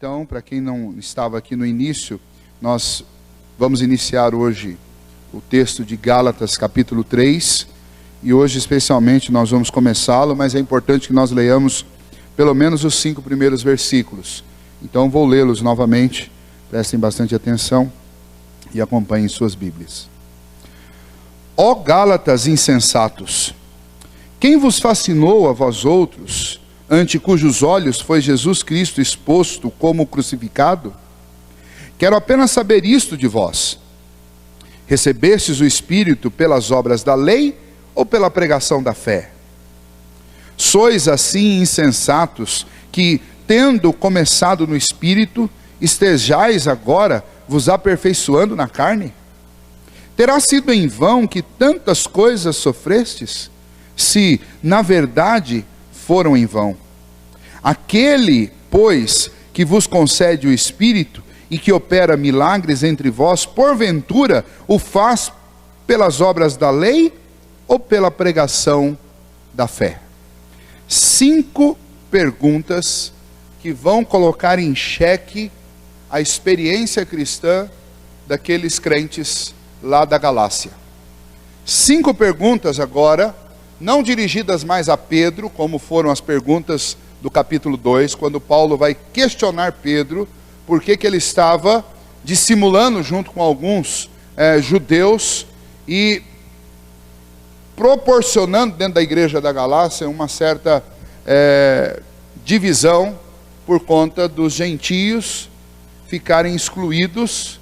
então, para quem não estava aqui no início, nós vamos iniciar hoje o texto de Gálatas capítulo 3, e hoje especialmente nós vamos começá-lo, mas é importante que nós leiamos pelo menos os 5 primeiros versículos. Então vou lê-los novamente, prestem bastante atenção e acompanhem suas Bíblias. Ó Gálatas insensatos, quem vos fascinou a vós outros, ante cujos olhos foi Jesus Cristo exposto como crucificado? Quero apenas saber isto de vós: recebestes o Espírito pelas obras da lei ou pela pregação da fé? Sois assim insensatos que, tendo começado no Espírito, estejais agora vos aperfeiçoando na carne? Terá sido em vão que tantas coisas sofrestes, se na verdade foram em vão? Aquele, pois, que vos concede o Espírito e que opera milagres entre vós, porventura o faz pelas obras da lei ou pela pregação da fé? 5 perguntas que vão colocar em xeque a experiência cristã daqueles crentes lá da Galácia. 5 perguntas agora, não dirigidas mais a Pedro, como foram as perguntas do capítulo 2, quando Paulo vai questionar Pedro, por que ele estava dissimulando junto com alguns judeus e proporcionando dentro da igreja da Galácia uma certa divisão por conta dos gentios ficarem excluídos,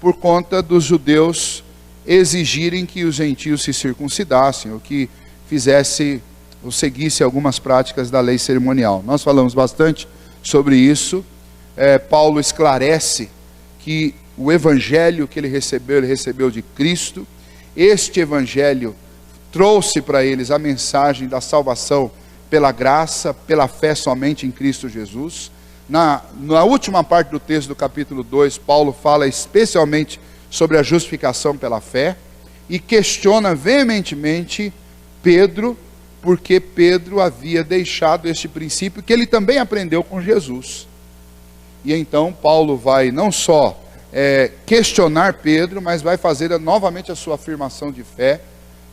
por conta dos judeus exigirem que os gentios se circuncidassem, ou que fizesse ou seguisse algumas práticas da lei cerimonial. Nós falamos bastante sobre isso. Paulo esclarece que o evangelho que ele recebeu de Cristo. Este evangelho trouxe para eles a mensagem da salvação pela graça, pela fé somente em Cristo Jesus. Na última parte do texto do capítulo 2, Paulo fala especialmente sobre a justificação pela fé e questiona veementemente Pedro, porque Pedro havia deixado este princípio que ele também aprendeu com Jesus. E então Paulo vai não só questionar Pedro, mas vai fazer novamente a sua afirmação de fé,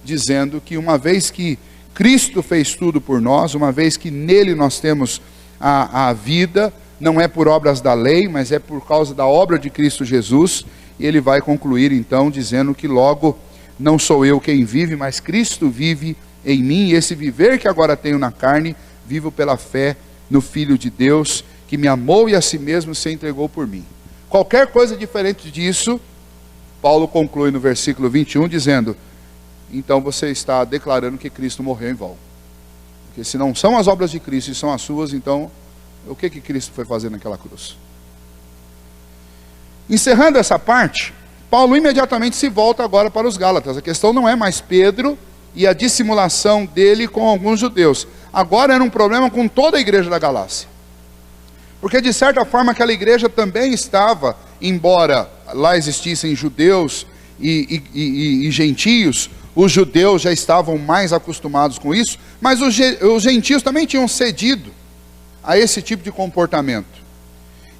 dizendo que uma vez que Cristo fez tudo por nós, uma vez que nele nós temos a vida, não é por obras da lei, mas é por causa da obra de Cristo Jesus. E ele vai concluir então dizendo que logo não sou eu quem vive, mas Cristo vive em mim, e esse viver que agora tenho na carne, vivo pela fé no Filho de Deus, que me amou e a si mesmo se entregou por mim. Qualquer coisa diferente disso, Paulo conclui no versículo 21, dizendo: então você está declarando que Cristo morreu em vão. Porque se não são as obras de Cristo e são as suas, então o que Cristo foi fazer naquela cruz? Encerrando essa parte, Paulo imediatamente se volta agora para os Gálatas. A questão não é mais Pedro e a dissimulação dele com alguns judeus. Agora era um problema com toda a igreja da Galácia. Porque de certa forma aquela igreja também estava, embora lá existissem judeus e gentios, os judeus já estavam mais acostumados com isso, mas os gentios também tinham cedido a esse tipo de comportamento.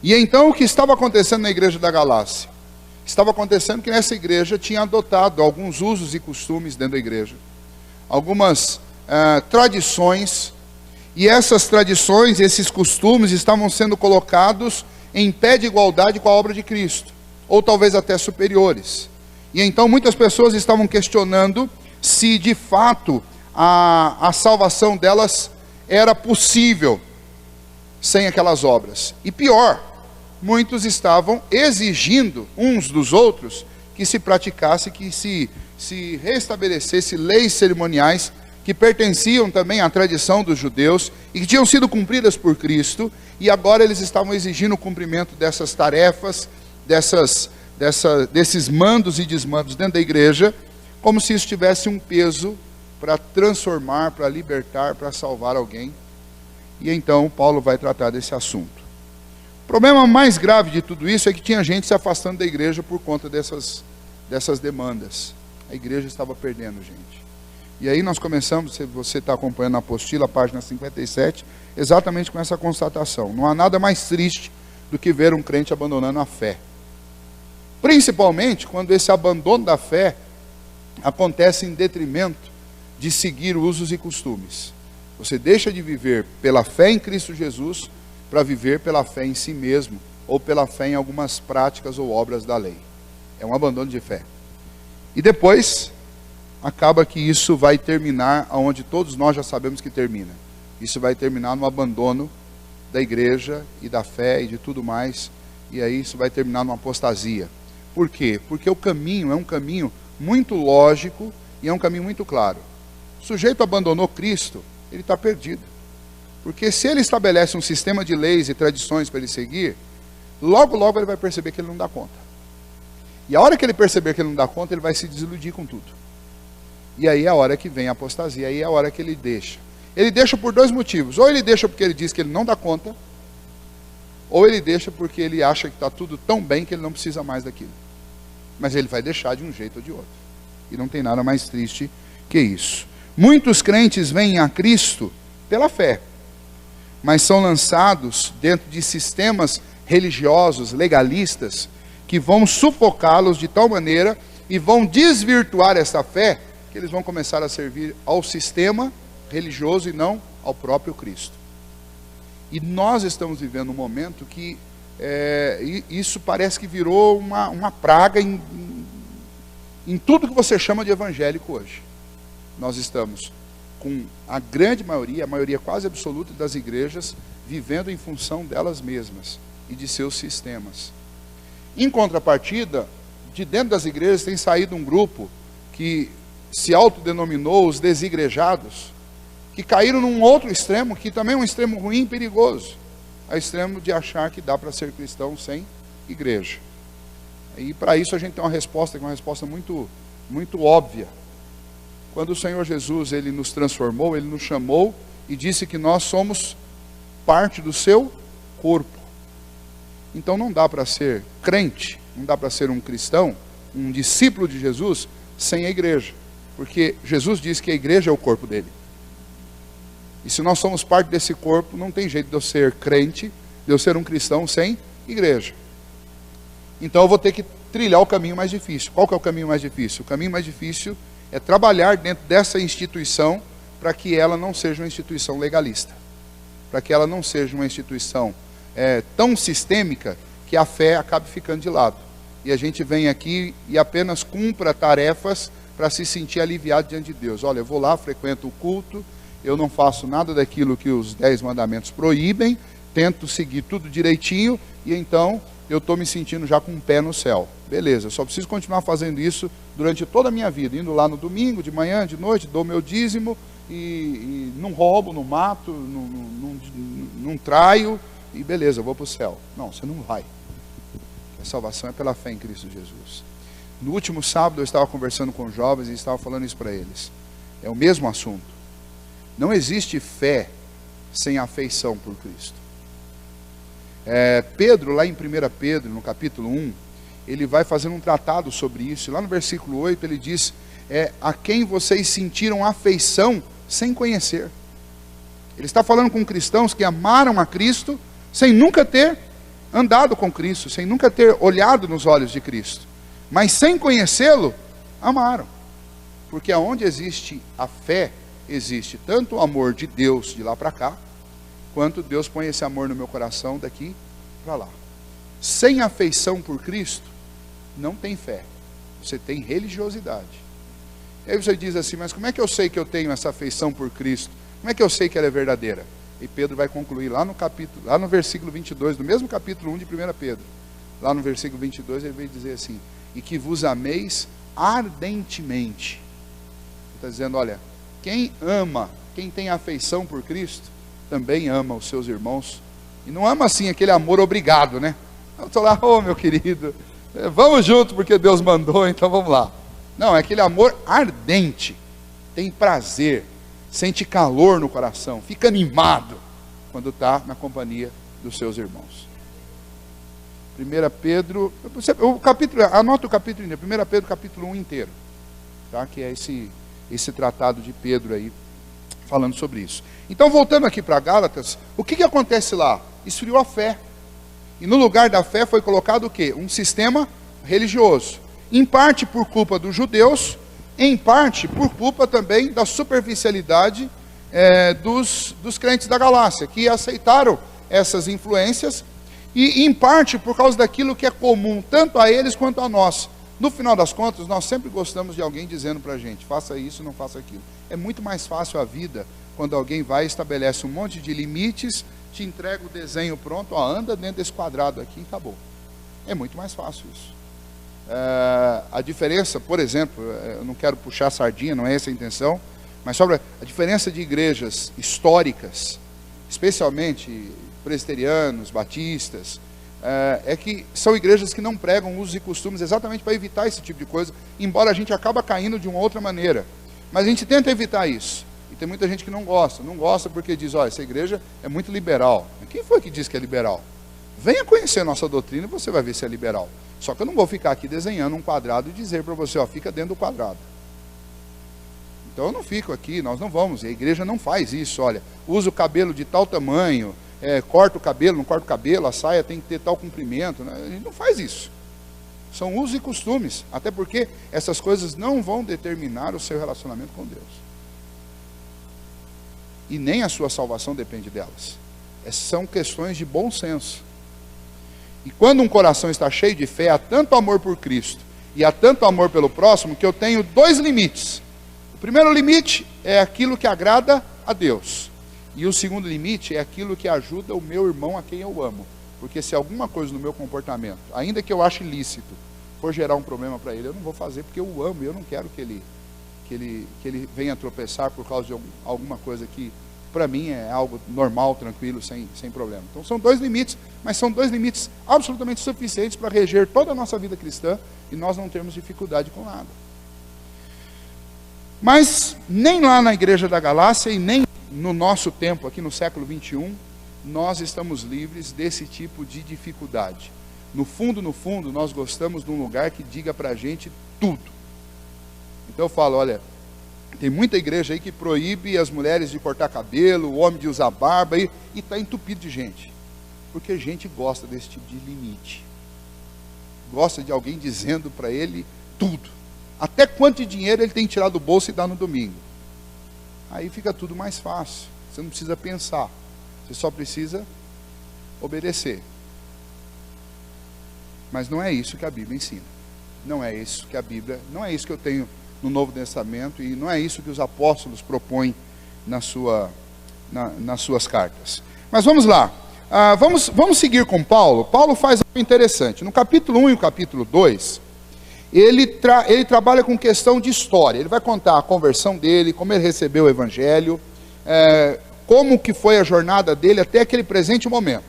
E então o que estava acontecendo na igreja da Galácia? Estava acontecendo que nessa igreja tinha adotado alguns usos e costumes dentro da igreja, algumas tradições, e essas tradições, esses costumes estavam sendo colocados em pé de igualdade com a obra de Cristo, ou talvez até superiores. E então muitas pessoas estavam questionando se de fato a salvação delas era possível sem aquelas obras. E pior, muitos estavam exigindo uns dos outros que se praticasse, que se restabelecesse leis cerimoniais que pertenciam também à tradição dos judeus e que tinham sido cumpridas por Cristo, e agora eles estavam exigindo o cumprimento dessas tarefas, desses mandos e desmandos dentro da igreja, como se isso tivesse um peso para transformar, para libertar, para salvar alguém. E então Paulo vai tratar desse assunto. O problema mais grave de tudo isso é que tinha gente se afastando da igreja por conta dessas demandas. A igreja estava perdendo gente. E aí nós começamos, se você está acompanhando a apostila, página 57, exatamente com essa constatação. Não há nada mais triste do que ver um crente abandonando a fé. Principalmente quando esse abandono da fé acontece em detrimento de seguir usos e costumes. Você deixa de viver pela fé em Cristo Jesus para viver pela fé em si mesmo, ou pela fé em algumas práticas ou obras da lei. É um abandono de fé. E depois, acaba que isso vai terminar onde todos nós já sabemos que termina. Isso vai terminar no abandono da igreja e da fé e de tudo mais. E aí isso vai terminar numa apostasia. Por quê? Porque o caminho é um caminho muito lógico e é um caminho muito claro. O sujeito abandonou Cristo, ele está perdido. Porque se ele estabelece um sistema de leis e tradições para ele seguir, logo, logo ele vai perceber que ele não dá conta. E a hora que ele perceber que ele não dá conta, ele vai se desiludir com tudo. E aí é a hora que vem a apostasia, aí é a hora que ele deixa. Ele deixa por dois motivos. Ou ele deixa porque ele diz que ele não dá conta, ou ele deixa porque ele acha que está tudo tão bem que ele não precisa mais daquilo. Mas ele vai deixar de um jeito ou de outro. E não tem nada mais triste que isso. Muitos crentes vêm a Cristo pela fé, mas são lançados dentro de sistemas religiosos, legalistas, que vão sufocá-los de tal maneira e vão desvirtuar essa fé, que eles vão começar a servir ao sistema religioso e não ao próprio Cristo. E nós estamos vivendo um momento que isso parece que virou uma praga em tudo que você chama de evangélico hoje. Nós estamos com a grande maioria, a maioria quase absoluta das igrejas, vivendo em função delas mesmas e de seus sistemas. Em contrapartida, de dentro das igrejas tem saído um grupo que se autodenominou os desigrejados, que caíram num outro extremo, que também é um extremo ruim e perigoso, ao extremo de achar que dá para ser cristão sem igreja. E para isso a gente tem uma resposta, que é uma resposta muito, muito óbvia. Quando o Senhor Jesus, ele nos transformou, ele nos chamou e disse que nós somos parte do seu corpo. Então não dá para ser crente, não dá para ser um cristão, um discípulo de Jesus, sem a igreja. Porque Jesus disse que a igreja é o corpo dele. E se nós somos parte desse corpo, não tem jeito de eu ser crente, de eu ser um cristão sem igreja. Então eu vou ter que trilhar o caminho mais difícil. Qual que é o caminho mais difícil? O caminho mais difícil é trabalhar dentro dessa instituição para que ela não seja uma instituição legalista. Para que ela não seja uma instituição tão sistêmica que a fé acabe ficando de lado. E a gente vem aqui e apenas cumpra tarefas para se sentir aliviado diante de Deus. Olha, eu vou lá, frequento o culto, eu não faço nada daquilo que os 10 mandamentos proíbem, tento seguir tudo direitinho, e então eu estou me sentindo já com um pé no céu. Beleza, eu só preciso continuar fazendo isso durante toda a minha vida, indo lá no domingo, de manhã, de noite, dou meu dízimo, e não roubo, não mato, não traio, e beleza, eu vou para o céu. Não, você não vai. A salvação é pela fé em Cristo Jesus. No último sábado eu estava conversando com jovens e estava falando isso para eles. É o mesmo assunto. Não existe fé sem afeição por Cristo. Pedro, lá em 1 Pedro, no capítulo 1, ele vai fazendo um tratado sobre isso. Lá no versículo 8 ele diz, a quem vocês sentiram afeição sem conhecer. Ele está falando com cristãos que amaram a Cristo sem nunca ter andado com Cristo, sem nunca ter olhado nos olhos de Cristo. Mas sem conhecê-lo, amaram. Porque aonde existe a fé, existe tanto o amor de Deus de lá para cá, quanto Deus põe esse amor no meu coração daqui para lá. Sem afeição por Cristo, não tem fé. Você tem religiosidade. E aí você diz assim, mas como é que eu sei que eu tenho essa afeição por Cristo? Como é que eu sei que ela é verdadeira? E Pedro vai concluir lá no versículo 22, do mesmo capítulo 1 de 1 Pedro. Lá no versículo 22 ele vai dizer assim, e que vos ameis ardentemente. Ele está dizendo, olha, quem ama, quem tem afeição por Cristo, também ama os seus irmãos. E não ama assim aquele amor obrigado, né? Eu estou lá, meu querido, vamos junto porque Deus mandou, então vamos lá. Não, é aquele amor ardente, tem prazer, sente calor no coração, fica animado quando está na companhia dos seus irmãos. 1 Pedro, anota o capítulo inteiro, 1 Pedro capítulo 1 inteiro, tá? Que é esse tratado de Pedro aí, falando sobre isso. Então voltando aqui para Gálatas, o que acontece lá? Esfriou a fé. E no lugar da fé foi colocado o quê? Um sistema religioso. Em parte por culpa dos judeus, em parte por culpa também da superficialidade dos crentes da Galácia, que aceitaram essas influências, e em parte por causa daquilo que é comum tanto a eles quanto a nós. No final das contas, nós sempre gostamos de alguém dizendo para a gente, faça isso, não faça aquilo. É muito mais fácil a vida quando alguém vai e estabelece um monte de limites, te entrega o desenho pronto, ó, anda dentro desse quadrado aqui e acabou. É muito mais fácil isso. A diferença, por exemplo, eu não quero puxar sardinha, não é essa a intenção, mas sobre a diferença de igrejas históricas, especialmente presbiterianos, batistas, é que são igrejas que não pregam usos e costumes exatamente para evitar esse tipo de coisa, embora a gente acaba caindo de uma outra maneira. Mas a gente tenta evitar isso. E tem muita gente que não gosta porque diz, olha, essa igreja é muito liberal. Quem foi que disse que é liberal? Venha conhecer a nossa doutrina e você vai ver se é liberal. Só que eu não vou ficar aqui desenhando um quadrado e dizer para você, ó, fica dentro do quadrado. Então eu não fico aqui, nós não vamos, a igreja não faz isso, olha, usa o cabelo de tal tamanho, corta o cabelo, não corta o cabelo, a saia tem que ter tal comprimento, né? A gente não faz isso. São usos e costumes, até porque essas coisas não vão determinar o seu relacionamento com Deus. E nem a sua salvação depende delas. São questões de bom senso. E quando um coração está cheio de fé, há tanto amor por Cristo e há tanto amor pelo próximo, que eu tenho dois limites. O primeiro limite é aquilo que agrada a Deus. E o segundo limite é aquilo que ajuda o meu irmão a quem eu amo. Porque se alguma coisa no meu comportamento, ainda que eu ache ilícito, for gerar um problema para ele, eu não vou fazer porque eu o amo e eu não quero que ele venha tropeçar por causa de alguma coisa que para mim é algo normal, tranquilo, sem problema. Então são dois limites, mas são dois limites absolutamente suficientes para reger toda a nossa vida cristã e nós não termos dificuldade com nada. Mas nem lá na igreja da Galácia e nem no nosso tempo, aqui no século 21, nós estamos livres desse tipo de dificuldade. No fundo, nós gostamos de um lugar que diga para a gente tudo. Então eu falo, olha, tem muita igreja aí que proíbe as mulheres de cortar cabelo, o homem de usar barba, e está entupido de gente. Porque a gente gosta desse tipo de limite. Gosta de alguém dizendo para ele tudo. Até quanto dinheiro ele tem que tirar do bolso e dar no domingo. Aí fica tudo mais fácil. Você não precisa pensar. Você só precisa obedecer. Mas não é isso que a Bíblia ensina. Não é isso que a Bíblia, não é isso que eu tenho no Novo Testamento, e não é isso que os apóstolos propõem nas suas cartas. Mas vamos lá. Vamos seguir com Paulo. Paulo faz algo interessante. No capítulo 1 e no capítulo 2, ele trabalha com questão de história. Ele vai contar a conversão dele, como ele recebeu o Evangelho, como que foi a jornada dele até aquele presente momento.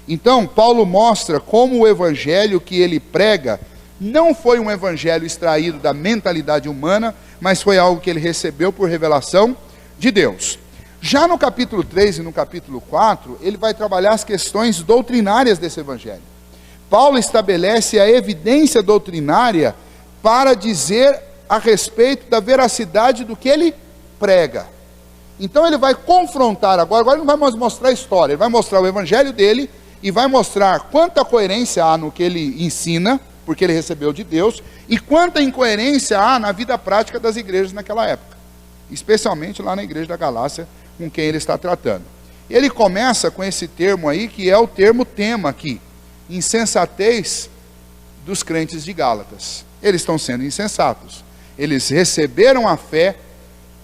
Então, Paulo mostra como o Evangelho que ele prega não foi um evangelho extraído da mentalidade humana, mas foi algo que ele recebeu por revelação de Deus. Já no capítulo 3 e no capítulo 4, ele vai trabalhar as questões doutrinárias desse evangelho. Paulo estabelece a evidência doutrinária para dizer a respeito da veracidade do que ele prega. Então ele vai confrontar agora ele não vai mais mostrar a história, ele vai mostrar o evangelho dele e vai mostrar quanta coerência há no que ele ensina, porque ele recebeu de Deus, e quanta incoerência há na vida prática das igrejas naquela época, especialmente lá na igreja da Galácia, com quem ele está tratando. Ele começa com esse termo aí, que é o termo tema aqui, insensatez dos crentes de Gálatas. Eles estão sendo insensatos, eles receberam a fé,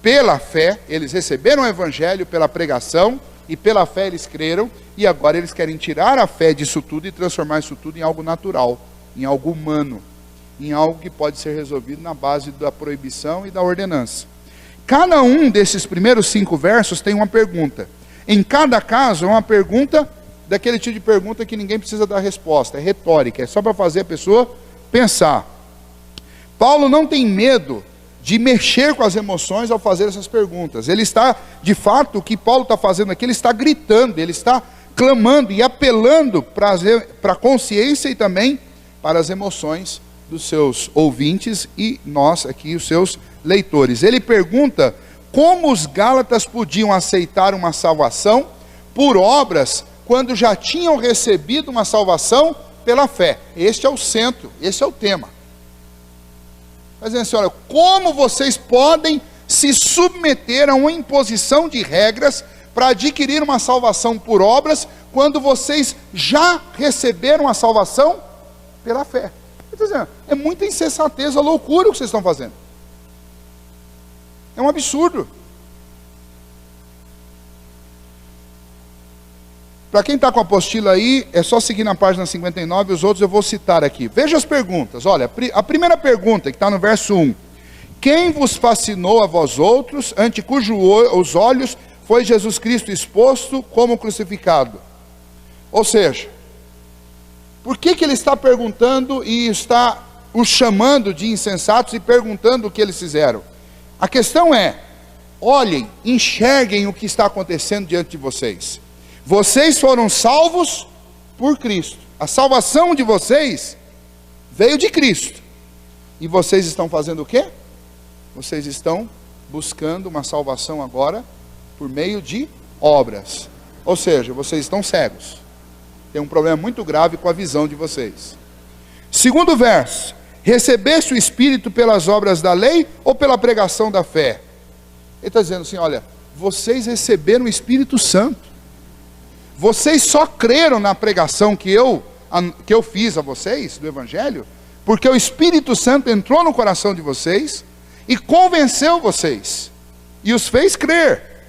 pela fé, eles receberam o evangelho pela pregação, e pela fé eles creram, e agora eles querem tirar a fé disso tudo e transformar isso tudo em algo natural, em algo humano, em algo que pode ser resolvido na base da proibição e da ordenança. Cada um desses primeiros 5 versos tem uma pergunta. Em cada caso é uma pergunta, daquele tipo de pergunta que ninguém precisa dar resposta, é retórica, é só para fazer a pessoa pensar. Paulo não tem medo de mexer com as emoções ao fazer essas perguntas. Ele está, de fato, o que Paulo está fazendo aqui, ele está gritando, ele está clamando e apelando para a consciência e também para as emoções dos seus ouvintes e nós aqui, os seus leitores. Ele pergunta como os Gálatas podiam aceitar uma salvação por obras quando já tinham recebido uma salvação pela fé. Este é o centro, esse é o tema. Está dizendo assim, olha, como vocês podem se submeter a uma imposição de regras para adquirir uma salvação por obras, quando vocês já receberam a salvação pela fé? Está dizendo, é muita insensatez, a loucura o que vocês estão fazendo. É um absurdo. Para quem está com a apostila aí, é só seguir na página 59, os outros eu vou citar aqui. Veja as perguntas. Olha, a primeira pergunta, que está no verso 1. Quem vos fascinou a vós outros, ante cujos olhos foi Jesus Cristo exposto como crucificado? Ou seja, por que ele está perguntando e está os chamando de insensatos e perguntando o que eles fizeram? A questão é, olhem, enxerguem o que está acontecendo diante de vocês. Vocês foram salvos por Cristo. A salvação de vocês veio de Cristo. E vocês estão fazendo o quê? Vocês estão buscando uma salvação agora por meio de obras. Ou seja, vocês estão cegos. Tem um problema muito grave com a visão de vocês. Segundo verso. Recebeste o Espírito pelas obras da lei ou pela pregação da fé? Ele está dizendo assim, olha, vocês receberam o Espírito Santo. Vocês só creram na pregação que eu fiz a vocês, do Evangelho, porque o Espírito Santo entrou no coração de vocês e convenceu vocês, e os fez crer.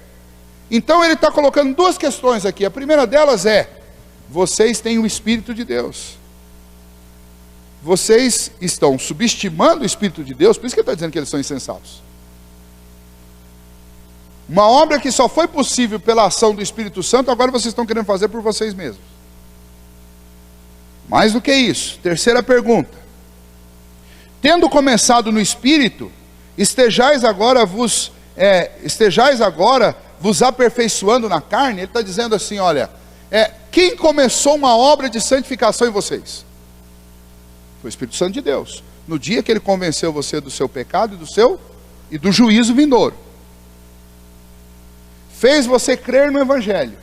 Então ele está colocando duas questões aqui. A primeira delas é, vocês têm o Espírito de Deus. Vocês estão subestimando o Espírito de Deus, por isso que ele está dizendo que eles são insensatos. Uma obra que só foi possível pela ação do Espírito Santo, agora vocês estão querendo fazer por vocês mesmos. Mais do que isso, terceira pergunta. Tendo começado no Espírito, estejais agora vos aperfeiçoando na carne? Ele está dizendo assim, olha, quem começou uma obra de santificação em vocês? Foi o Espírito Santo de Deus. No dia que ele convenceu você do seu pecado e do juízo vindouro. Fez você crer no Evangelho.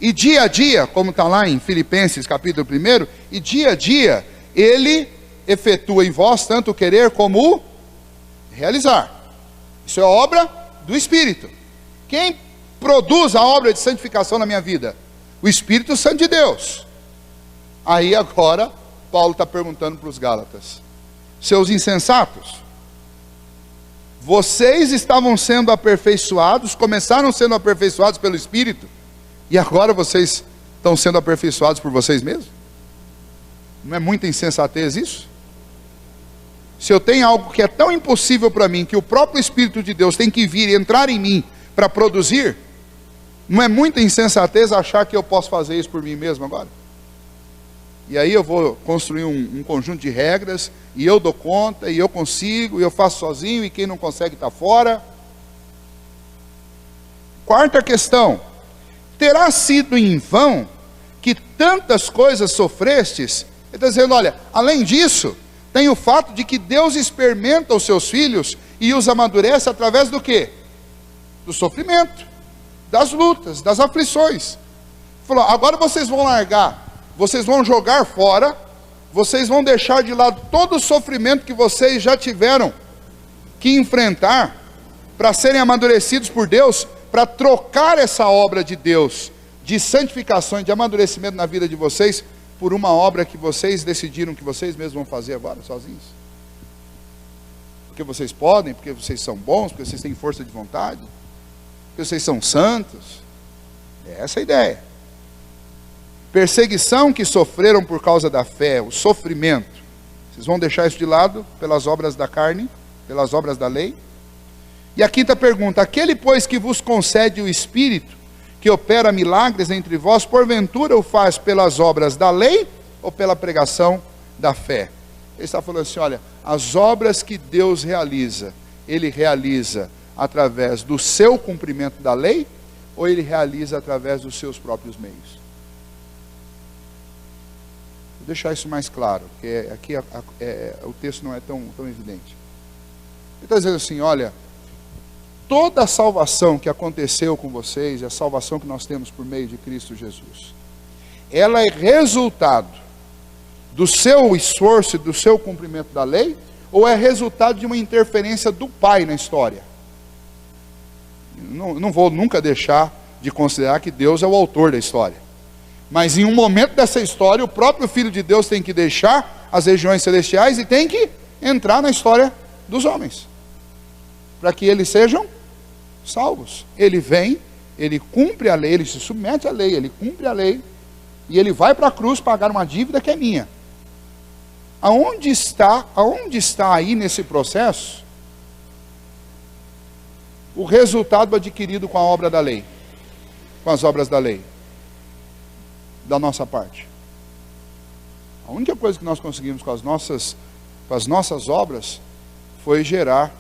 E dia a dia, como está lá em Filipenses capítulo 1, e dia a dia, ele efetua em vós tanto o querer como o realizar. Isso é obra do Espírito. Quem produz a obra de santificação na minha vida? O Espírito Santo de Deus. Aí agora, Paulo está perguntando para os Gálatas, seus insensatos, vocês estavam sendo aperfeiçoados, começaram sendo aperfeiçoados pelo Espírito, e agora vocês estão sendo aperfeiçoados por vocês mesmos? Não é muita insensatez isso? Se eu tenho algo que é tão impossível para mim, que o próprio Espírito de Deus tem que vir e entrar em mim para produzir, não é muita insensatez achar que eu posso fazer isso por mim mesmo agora? E aí eu vou construir um conjunto de regras, e eu dou conta, e eu consigo, e eu faço sozinho, e quem não consegue está fora. Quarta questão. Terá sido em vão que tantas coisas sofrestes? Ele está dizendo, olha, além disso, tem o fato de que Deus experimenta os seus filhos e os amadurece através do quê? Do sofrimento, das lutas, das aflições. Falou, agora vocês vão largar, vocês vão jogar fora, vocês vão deixar de lado todo o sofrimento que vocês já tiveram que enfrentar para serem amadurecidos por Deus, para trocar essa obra de Deus, de santificação e de amadurecimento na vida de vocês, por uma obra que vocês decidiram que vocês mesmos vão fazer agora, sozinhos. Porque vocês podem, porque vocês são bons, porque vocês têm força de vontade, porque vocês são santos. É essa a ideia. Perseguição que sofreram por causa da fé, o sofrimento, vocês vão deixar isso de lado pelas obras da carne, pelas obras da lei? E a quinta pergunta, aquele pois que vos concede o Espírito, que opera milagres entre vós, porventura o faz pelas obras da lei ou pela pregação da fé? Ele está falando assim, olha, as obras que Deus realiza, Ele realiza através do seu cumprimento da lei, ou Ele realiza através dos seus próprios meios? Vou deixar isso mais claro, porque aqui o texto não é tão evidente. Ele está dizendo assim, olha, toda a salvação que aconteceu com vocês, é a salvação que nós temos por meio de Cristo Jesus, ela é resultado do seu esforço e do seu cumprimento da lei, ou é resultado de uma interferência do pai na história? Não vou nunca deixar de considerar que Deus é o autor da história. Mas em um momento dessa história, o próprio Filho de Deus tem que deixar as regiões celestiais e tem que entrar na história dos homens, para que eles sejam salvos. Ele vem, ele cumpre a lei, ele se submete à lei, ele cumpre a lei, e ele vai para a cruz pagar uma dívida que é minha. Aonde está aí nesse processo o resultado adquirido com a obra da lei, com as obras da lei, da nossa parte? A única coisa que nós conseguimos com as nossas obras foi gerar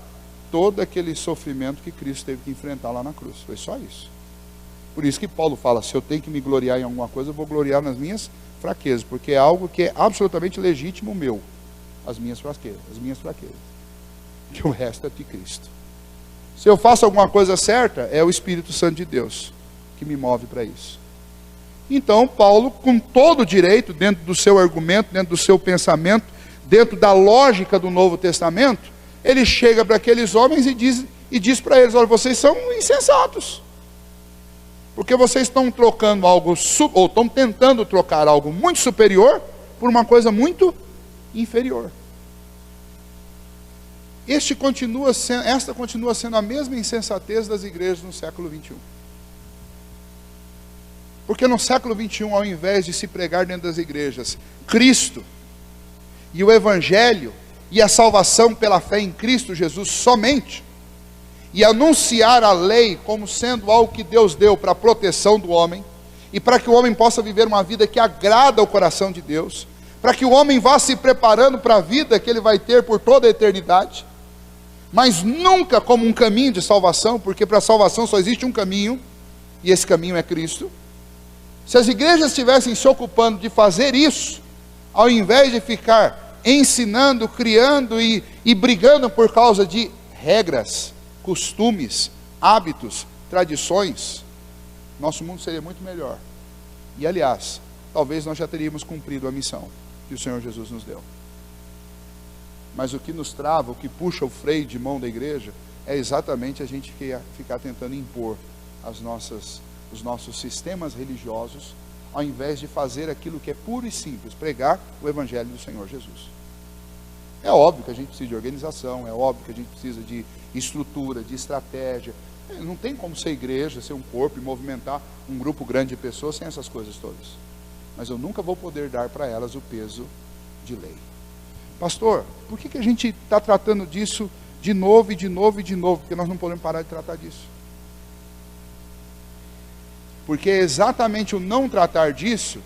todo aquele sofrimento que Cristo teve que enfrentar lá na cruz. Foi só isso. Por isso que Paulo fala, se eu tenho que me gloriar em alguma coisa, eu vou gloriar nas minhas fraquezas, porque é algo que é absolutamente legítimo meu, as minhas fraquezas, que o resto é de Cristo. Se eu faço alguma coisa certa, é o Espírito Santo de Deus que me move para isso. Então Paulo, com todo o direito, dentro do seu argumento, dentro do seu pensamento, dentro da lógica do Novo Testamento, ele chega para aqueles homens e diz para eles, olha, vocês são insensatos, porque vocês estão trocando algo, ou estão tentando trocar algo muito superior por uma coisa muito inferior. Esta continua sendo a mesma insensatez das igrejas no século 21. Porque no século 21, ao invés de se pregar dentro das igrejas Cristo e o Evangelho e a salvação pela fé em Cristo Jesus somente, e anunciar a lei como sendo algo que Deus deu para a proteção do homem, e para que o homem possa viver uma vida que agrada ao coração de Deus, para que o homem vá se preparando para a vida que ele vai ter por toda a eternidade, mas nunca como um caminho de salvação, porque para a salvação só existe um caminho, e esse caminho é Cristo. Se as igrejas estivessem se ocupando de fazer isso, ao invés de ficar ensinando, criando e brigando por causa de regras, costumes, hábitos, tradições, nosso mundo seria muito melhor. E aliás, talvez nós já teríamos cumprido a missão que o Senhor Jesus nos deu. Mas o que nos trava, o que puxa o freio de mão da igreja, é exatamente a gente ficar tentando impor os nossos sistemas religiosos, ao invés de fazer aquilo que é puro e simples, pregar o Evangelho do Senhor Jesus. É óbvio que a gente precisa de organização, é óbvio que a gente precisa de estrutura, de estratégia. Não tem como ser igreja, ser um corpo e movimentar um grupo grande de pessoas sem essas coisas todas. Mas eu nunca vou poder dar para elas o peso de lei. Pastor, por que a gente está tratando disso de novo e de novo e de novo? Porque nós não podemos parar de tratar disso. Porque é exatamente o não tratar disso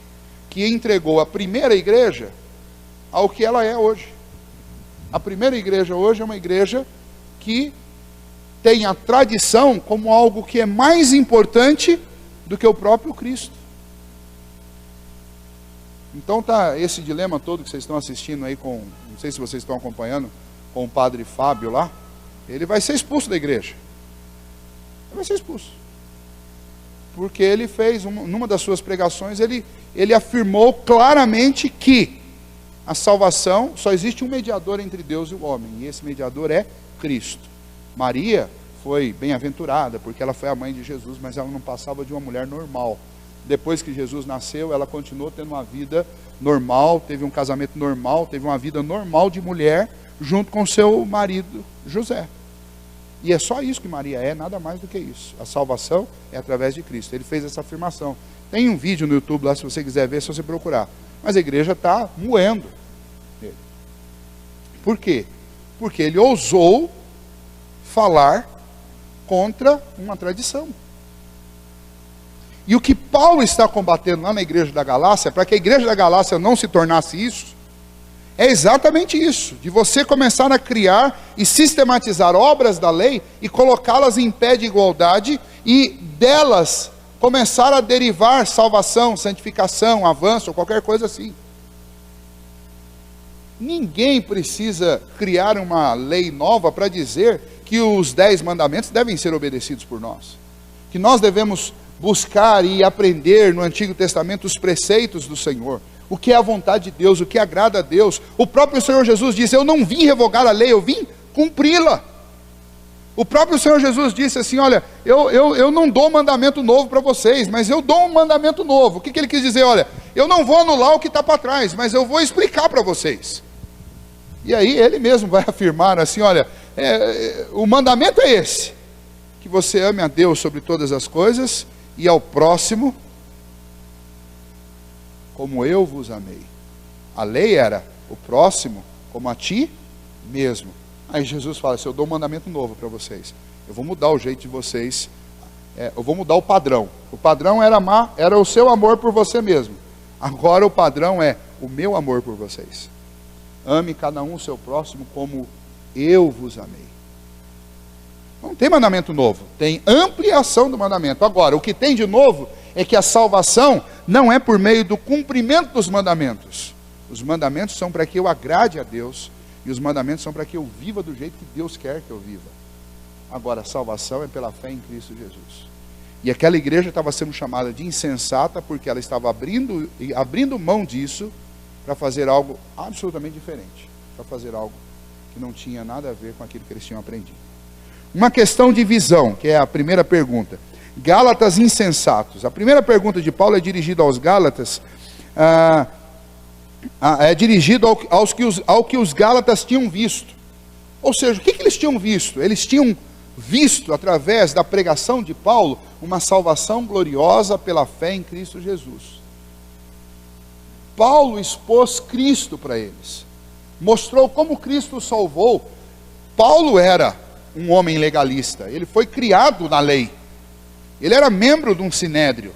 que entregou a primeira igreja ao que ela é hoje. A primeira igreja hoje é uma igreja que tem a tradição como algo que é mais importante do que o próprio Cristo. Então está esse dilema todo que vocês estão assistindo aí com, não sei se vocês estão acompanhando, com o padre Fábio lá. Ele vai ser expulso da igreja. Ele vai ser expulso. Porque ele fez, numa das suas pregações, ele afirmou claramente que a salvação, só existe um mediador entre Deus e o homem, e esse mediador é Cristo. Maria foi bem-aventurada, porque ela foi a mãe de Jesus, mas ela não passava de uma mulher normal. Depois que Jesus nasceu, ela continuou tendo uma vida normal, teve um casamento normal, teve uma vida normal de mulher, junto com seu marido José. E é só isso que Maria é, nada mais do que isso. A salvação é através de Cristo. Ele fez essa afirmação. Tem um vídeo no YouTube lá, se você quiser ver, é só você procurar. Mas a igreja está moendo ele. Por quê? Porque ele ousou falar contra uma tradição. E o que Paulo está combatendo lá na igreja da Galácia, para que a igreja da Galácia não se tornasse isso, é exatamente isso, de você começar a criar e sistematizar obras da lei e colocá-las em pé de igualdade e delas começar a derivar salvação, santificação, avanço ou qualquer coisa assim. Ninguém precisa criar uma lei nova para dizer que os 10 mandamentos devem ser obedecidos por nós, que nós devemos buscar e aprender no Antigo Testamento os preceitos do Senhor, o que é a vontade de Deus, o que agrada a Deus. O próprio Senhor Jesus disse: eu não vim revogar a lei, eu vim cumpri-la. O próprio Senhor Jesus disse assim: olha, eu não dou mandamento novo para vocês, mas eu dou um mandamento novo. O que ele quis dizer? Olha, eu não vou anular o que está para trás, mas eu vou explicar para vocês. E aí ele mesmo vai afirmar assim: olha, o mandamento é esse, que você ame a Deus sobre todas as coisas e ao próximo como eu vos amei. A lei era o próximo como a ti mesmo. Aí Jesus fala assim: eu dou um mandamento novo para vocês, eu vou mudar o jeito de vocês, eu vou mudar o padrão. O padrão era o seu amor por você mesmo, agora o padrão é o meu amor por vocês. Ame cada um o seu próximo como eu vos amei. Não tem mandamento novo, tem ampliação do mandamento. Agora, o que tem de novo é que a salvação não é por meio do cumprimento dos mandamentos. Os mandamentos são para que eu agrade a Deus, e os mandamentos são para que eu viva do jeito que Deus quer que eu viva. Agora, a salvação é pela fé em Cristo Jesus. E aquela igreja estava sendo chamada de insensata, porque ela estava abrindo mão disso para fazer algo absolutamente diferente, para fazer algo que não tinha nada a ver com aquilo que eles tinham aprendido. Uma questão de visão, que é a primeira pergunta. Gálatas insensatos. A primeira pergunta de Paulo é dirigida aos Gálatas, é dirigido ao que os Gálatas tinham visto. Ou seja, o que eles tinham visto? Eles tinham visto, através da pregação de Paulo, uma salvação gloriosa pela fé em Cristo Jesus. Paulo expôs Cristo para eles, mostrou como Cristo o salvou. Paulo era um homem legalista, ele foi criado na lei, ele era membro de um sinédrio,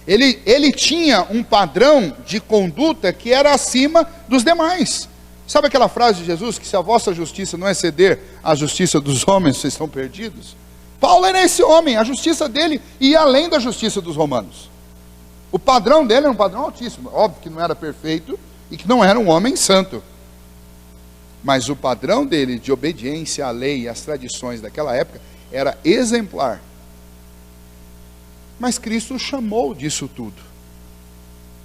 ele tinha um padrão de conduta que era acima dos demais. Sabe aquela frase de Jesus, que se a vossa justiça não exceder a justiça dos homens, vocês estão perdidos? Paulo era esse homem, a justiça dele ia além da justiça dos romanos. O padrão dele era um padrão altíssimo, óbvio que não era perfeito e que não era um homem santo, mas o padrão dele de obediência à lei e às tradições daquela época era exemplar. Mas Cristo o chamou disso tudo,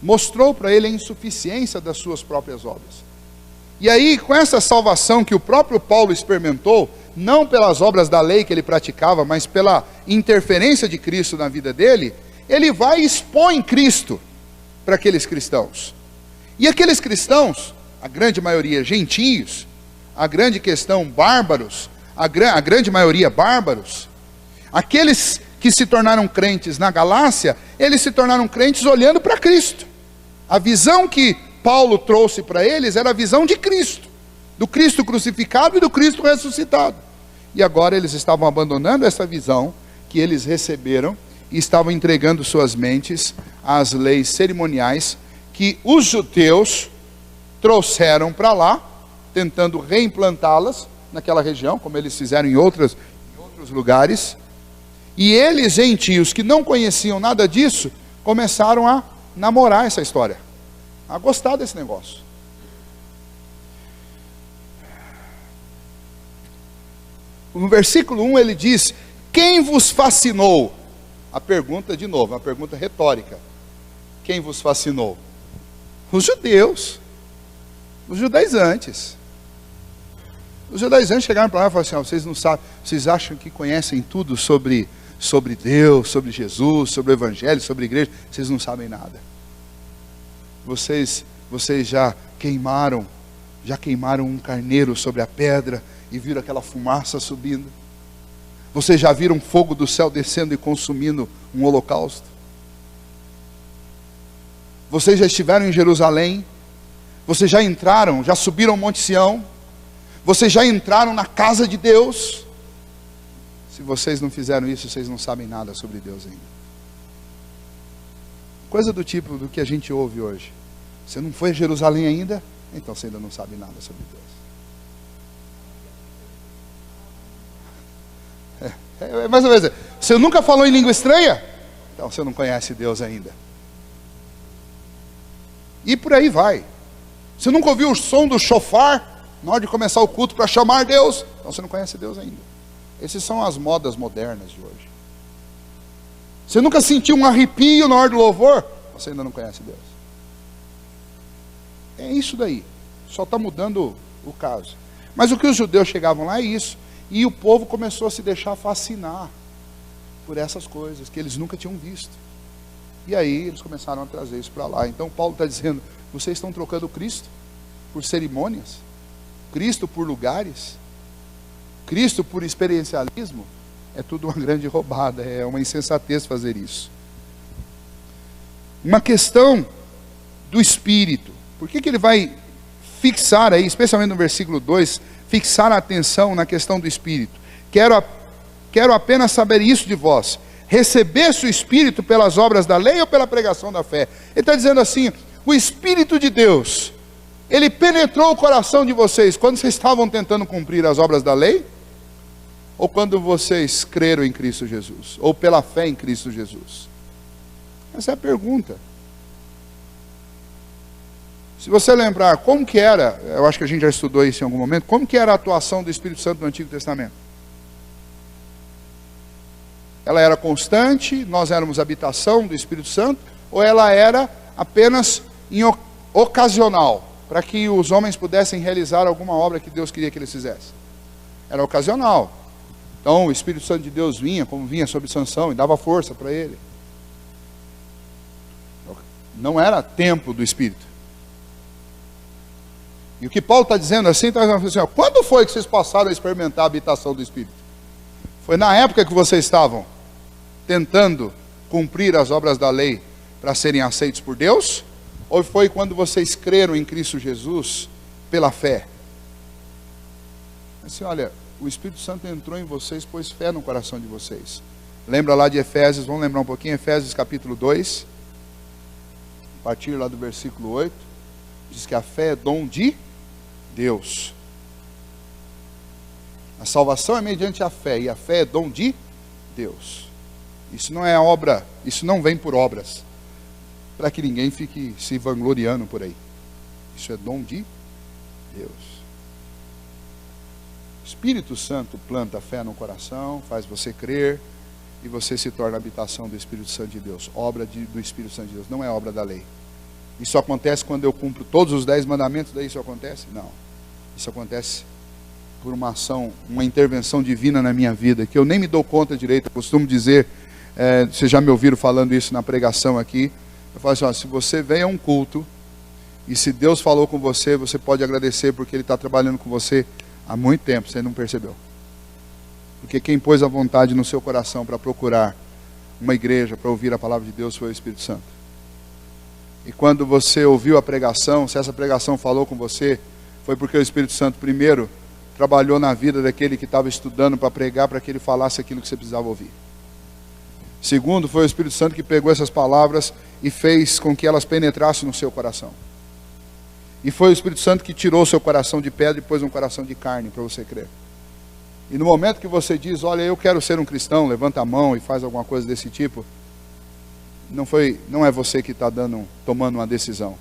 mostrou para ele a insuficiência das suas próprias obras. E aí, com essa salvação que o próprio Paulo experimentou, não pelas obras da lei que ele praticava, mas pela interferência de Cristo na vida dele, ele vai e expõe Cristo para aqueles cristãos. E aqueles cristãos, a grande maioria gentios, a grande questão bárbaros, a grande maioria bárbaros, aqueles que se tornaram crentes na Galácia, eles se tornaram crentes olhando para Cristo. A visão que Paulo trouxe para eles era a visão de Cristo, do Cristo crucificado e do Cristo ressuscitado. E agora eles estavam abandonando essa visão que eles receberam e estavam entregando suas mentes às leis cerimoniais que os judeus trouxeram para lá, tentando reimplantá-las naquela região, como eles fizeram em outros lugares. E eles, gentios, que não conheciam nada disso, começaram a namorar essa história, a gostar desse negócio. No versículo 1 ele diz: quem vos fascinou? A pergunta, de novo, uma pergunta retórica. Quem vos fascinou? Os judeus, os judaizantes. Os judaizantes chegaram para lá e falaram assim: vocês não sabem, vocês acham que conhecem tudo sobre Deus, sobre Jesus, sobre o Evangelho, sobre a igreja? Vocês não sabem nada. Vocês já queimaram um carneiro sobre a pedra e viram aquela fumaça subindo? Vocês já viram fogo do céu descendo e consumindo um holocausto? Vocês já estiveram em Jerusalém? Vocês já entraram, já subiram ao Monte Sião? Vocês já entraram na casa de Deus? Se vocês não fizeram isso, vocês não sabem nada sobre Deus ainda. Coisa do tipo do que a gente ouve hoje. Você não foi a Jerusalém ainda? Então você ainda não sabe nada sobre Deus. É mais ou menos. Você nunca falou em língua estranha? Então você não conhece Deus ainda. E por aí vai. Você nunca ouviu o som do shofar na hora de começar o culto para chamar Deus? Então você não conhece Deus ainda. Essas são as modas modernas de hoje. Você nunca sentiu um arrepio na hora do louvor? Você ainda não conhece Deus. É isso daí. Só está mudando o caso. Mas o que os judeus chegavam lá é isso. E o povo começou a se deixar fascinar por essas coisas que eles nunca tinham visto. E aí eles começaram a trazer isso para lá. Então Paulo está dizendo, vocês estão trocando Cristo por cerimônias? Cristo por lugares? Cristo por experiencialismo? É tudo uma grande roubada, é uma insensatez fazer isso. Uma questão do Espírito. Por que ele vai fixar aí, especialmente no versículo 2, fixar a atenção na questão do Espírito? Quero apenas saber isso de vós. Recebesse o Espírito pelas obras da lei ou pela pregação da fé? Ele está dizendo assim, o Espírito de Deus, ele penetrou o coração de vocês quando vocês estavam tentando cumprir as obras da lei? Ou quando vocês creram em Cristo Jesus? Ou pela fé em Cristo Jesus? Essa é a pergunta. Se você lembrar, como que era, eu acho que a gente já estudou isso em algum momento, como que era a atuação do Espírito Santo no Antigo Testamento? Ela era constante, nós éramos habitação do Espírito Santo, ou ela era apenas ocasional, para que os homens pudessem realizar alguma obra que Deus queria que eles fizessem? Era ocasional. Então o Espírito Santo de Deus vinha, como vinha sobre Sansão, e dava força para ele. Não era tempo do Espírito. E o que Paulo está dizendo assim, está dizendo assim, ó, quando foi que vocês passaram a experimentar a habitação do Espírito? Foi na época que vocês estavam tentando cumprir as obras da lei para serem aceitos por Deus? Ou foi quando vocês creram em Cristo Jesus pela fé? Assim, olha, o Espírito Santo entrou em vocês, pôs fé no coração de vocês. Lembra lá de Efésios, vamos lembrar um pouquinho, Efésios capítulo 2, a partir lá do versículo 8, diz que a fé é dom de Deus. A salvação é mediante a fé, e a fé é dom de Deus. Isso não é obra, isso não vem por obras, para que ninguém fique se vangloriando por aí. Isso é dom de Deus. O Espírito Santo planta a fé no coração, faz você crer, e você se torna a habitação do Espírito Santo de Deus. Obra do Espírito Santo de Deus, não é obra da lei. Isso acontece quando eu cumpro todos os 10 mandamentos, daí isso acontece? Não. Isso acontece por uma ação, uma intervenção divina na minha vida, que eu nem me dou conta direito. Eu costumo dizer, vocês já me ouviram falando isso na pregação aqui, eu falo assim, ó, se você vem a um culto, e se Deus falou com você, você pode agradecer porque Ele está trabalhando com você há muito tempo, você não percebeu. Porque quem pôs a vontade no seu coração para procurar uma igreja, para ouvir a palavra de Deus, foi o Espírito Santo. E quando você ouviu a pregação, se essa pregação falou com você, foi porque o Espírito Santo primeiro trabalhou na vida daquele que estava estudando para pregar, para que ele falasse aquilo que você precisava ouvir. Segundo, foi o Espírito Santo que pegou essas palavras e fez com que elas penetrassem no seu coração. E foi o Espírito Santo que tirou o seu coração de pedra e pôs um coração de carne para você crer. E no momento que você diz, olha, eu quero ser um cristão, levanta a mão e faz alguma coisa desse tipo, não é você que está tomando uma decisão.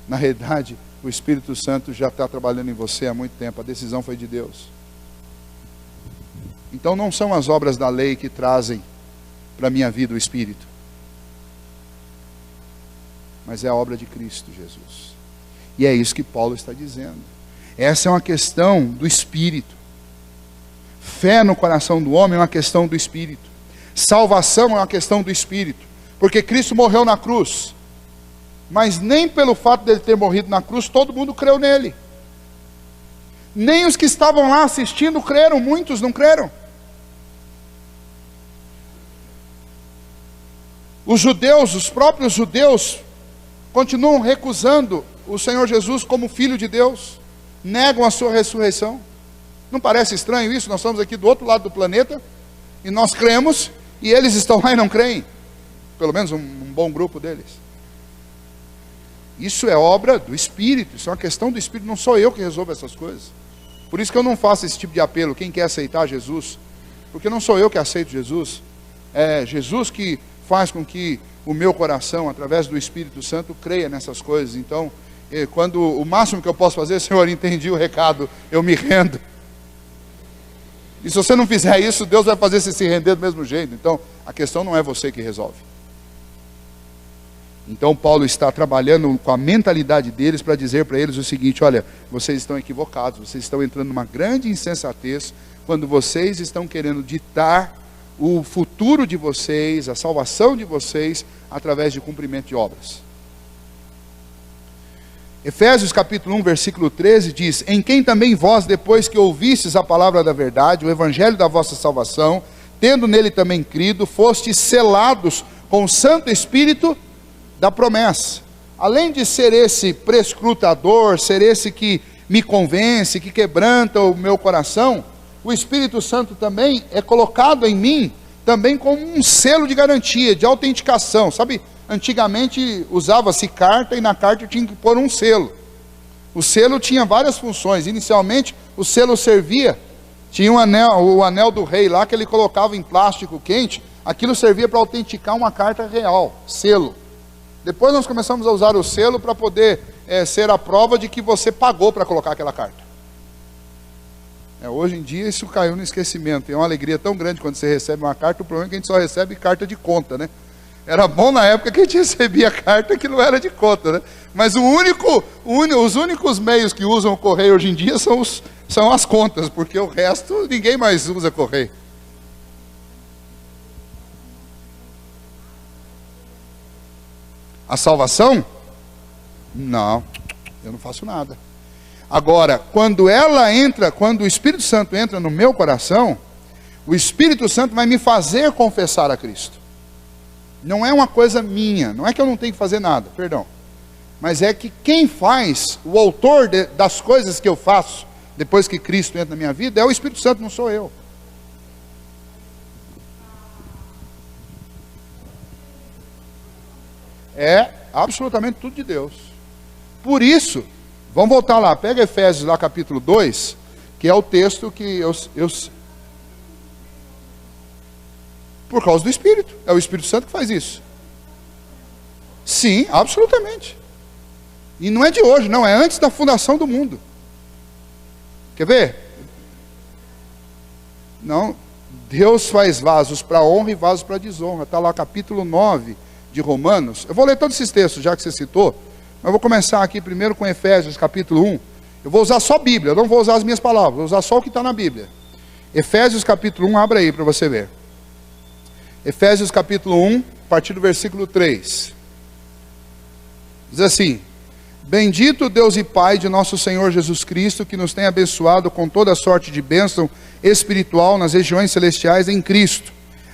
Na realidade, o Espírito Santo já está trabalhando em você há muito tempo. A decisão foi de Deus. Então não são as obras da lei que trazem para a minha vida o Espírito, mas é a obra de Cristo Jesus. E é isso que Paulo está dizendo. Essa é uma questão do Espírito. Fé no coração do homem é uma questão do Espírito. Salvação é uma questão do Espírito. Porque Cristo morreu na cruz. Mas nem pelo fato dele ter morrido na cruz, todo mundo creu nele. Nem os que estavam lá assistindo creram, muitos não creram. Os judeus, os próprios judeus, continuam recusando o Senhor Jesus como Filho de Deus. Negam a sua ressurreição. Não parece estranho isso? Nós estamos aqui do outro lado do planeta, e nós cremos, e eles estão lá e não creem. Pelo menos um bom grupo deles. Isso é obra do Espírito, isso é uma questão do Espírito, não sou eu que resolvo essas coisas. Por isso que eu não faço esse tipo de apelo, quem quer aceitar Jesus, porque não sou eu que aceito Jesus, é Jesus que faz com que o meu coração, através do Espírito Santo, creia nessas coisas. Então, quando o máximo que eu posso fazer, Senhor, entendi o recado, eu me rendo. E se você não fizer isso, Deus vai fazer você se render do mesmo jeito. Então, a questão não é você que resolve. Então, Paulo está trabalhando com a mentalidade deles para dizer para eles o seguinte: olha, vocês estão equivocados, vocês estão entrando numa grande insensatez quando vocês estão querendo ditar o futuro de vocês, a salvação de vocês, através de cumprimento de obras. Efésios capítulo 1, versículo 13 diz: em quem também vós, depois que ouvistes a palavra da verdade, o evangelho da vossa salvação, tendo nele também crido, fostes selados com o Santo Espírito da promessa. Além de ser esse prescrutador, ser esse que me convence, que quebranta o meu coração, o Espírito Santo também é colocado em mim, também como um selo de garantia, de autenticação. Sabe, antigamente usava-se carta e na carta tinha que pôr um selo. O selo tinha várias funções. Inicialmente o selo servia, tinha o anel do rei lá que ele colocava em plástico quente, aquilo servia para autenticar uma carta real, selo. Depois nós começamos a usar o selo para poder ser a prova de que você pagou para colocar aquela carta. Hoje em dia isso caiu no esquecimento. É uma alegria tão grande quando você recebe uma carta. O problema é que a gente só recebe carta de conta, né? Era bom na época que a gente recebia carta que não era de conta, né? Mas os únicos meios que usam o correio hoje em dia são as contas, porque o resto ninguém mais usa correio. A salvação? Não, eu não faço nada. Agora, quando o Espírito Santo entra no meu coração, o Espírito Santo vai me fazer confessar a Cristo. Não é uma coisa minha, não é que eu não tenho que fazer nada, perdão. Mas é que quem faz, o autor das coisas que eu faço, depois que Cristo entra na minha vida, é o Espírito Santo, não sou eu. É absolutamente tudo de Deus. Por isso, vamos voltar lá, pega Efésios lá capítulo 2, que é o texto que por causa do Espírito, é o Espírito Santo que faz isso. Sim, absolutamente. E não é de hoje, não, é antes da fundação do mundo. Quer ver? Não, Deus faz vasos para honra e vasos para desonra. Está lá capítulo 9 de Romanos. Eu vou ler todos esses textos, já que você citou, mas vou começar aqui primeiro com Efésios capítulo 1. Eu vou usar só a Bíblia, eu não vou usar as minhas palavras, vou usar só o que está na Bíblia. Efésios capítulo 1, abra aí para você ver. Efésios capítulo 1, a partir do versículo 3. Diz assim: bendito Deus e Pai de nosso Senhor Jesus Cristo, que nos tem abençoado com toda sorte de bênção espiritual nas regiões celestiais em Cristo,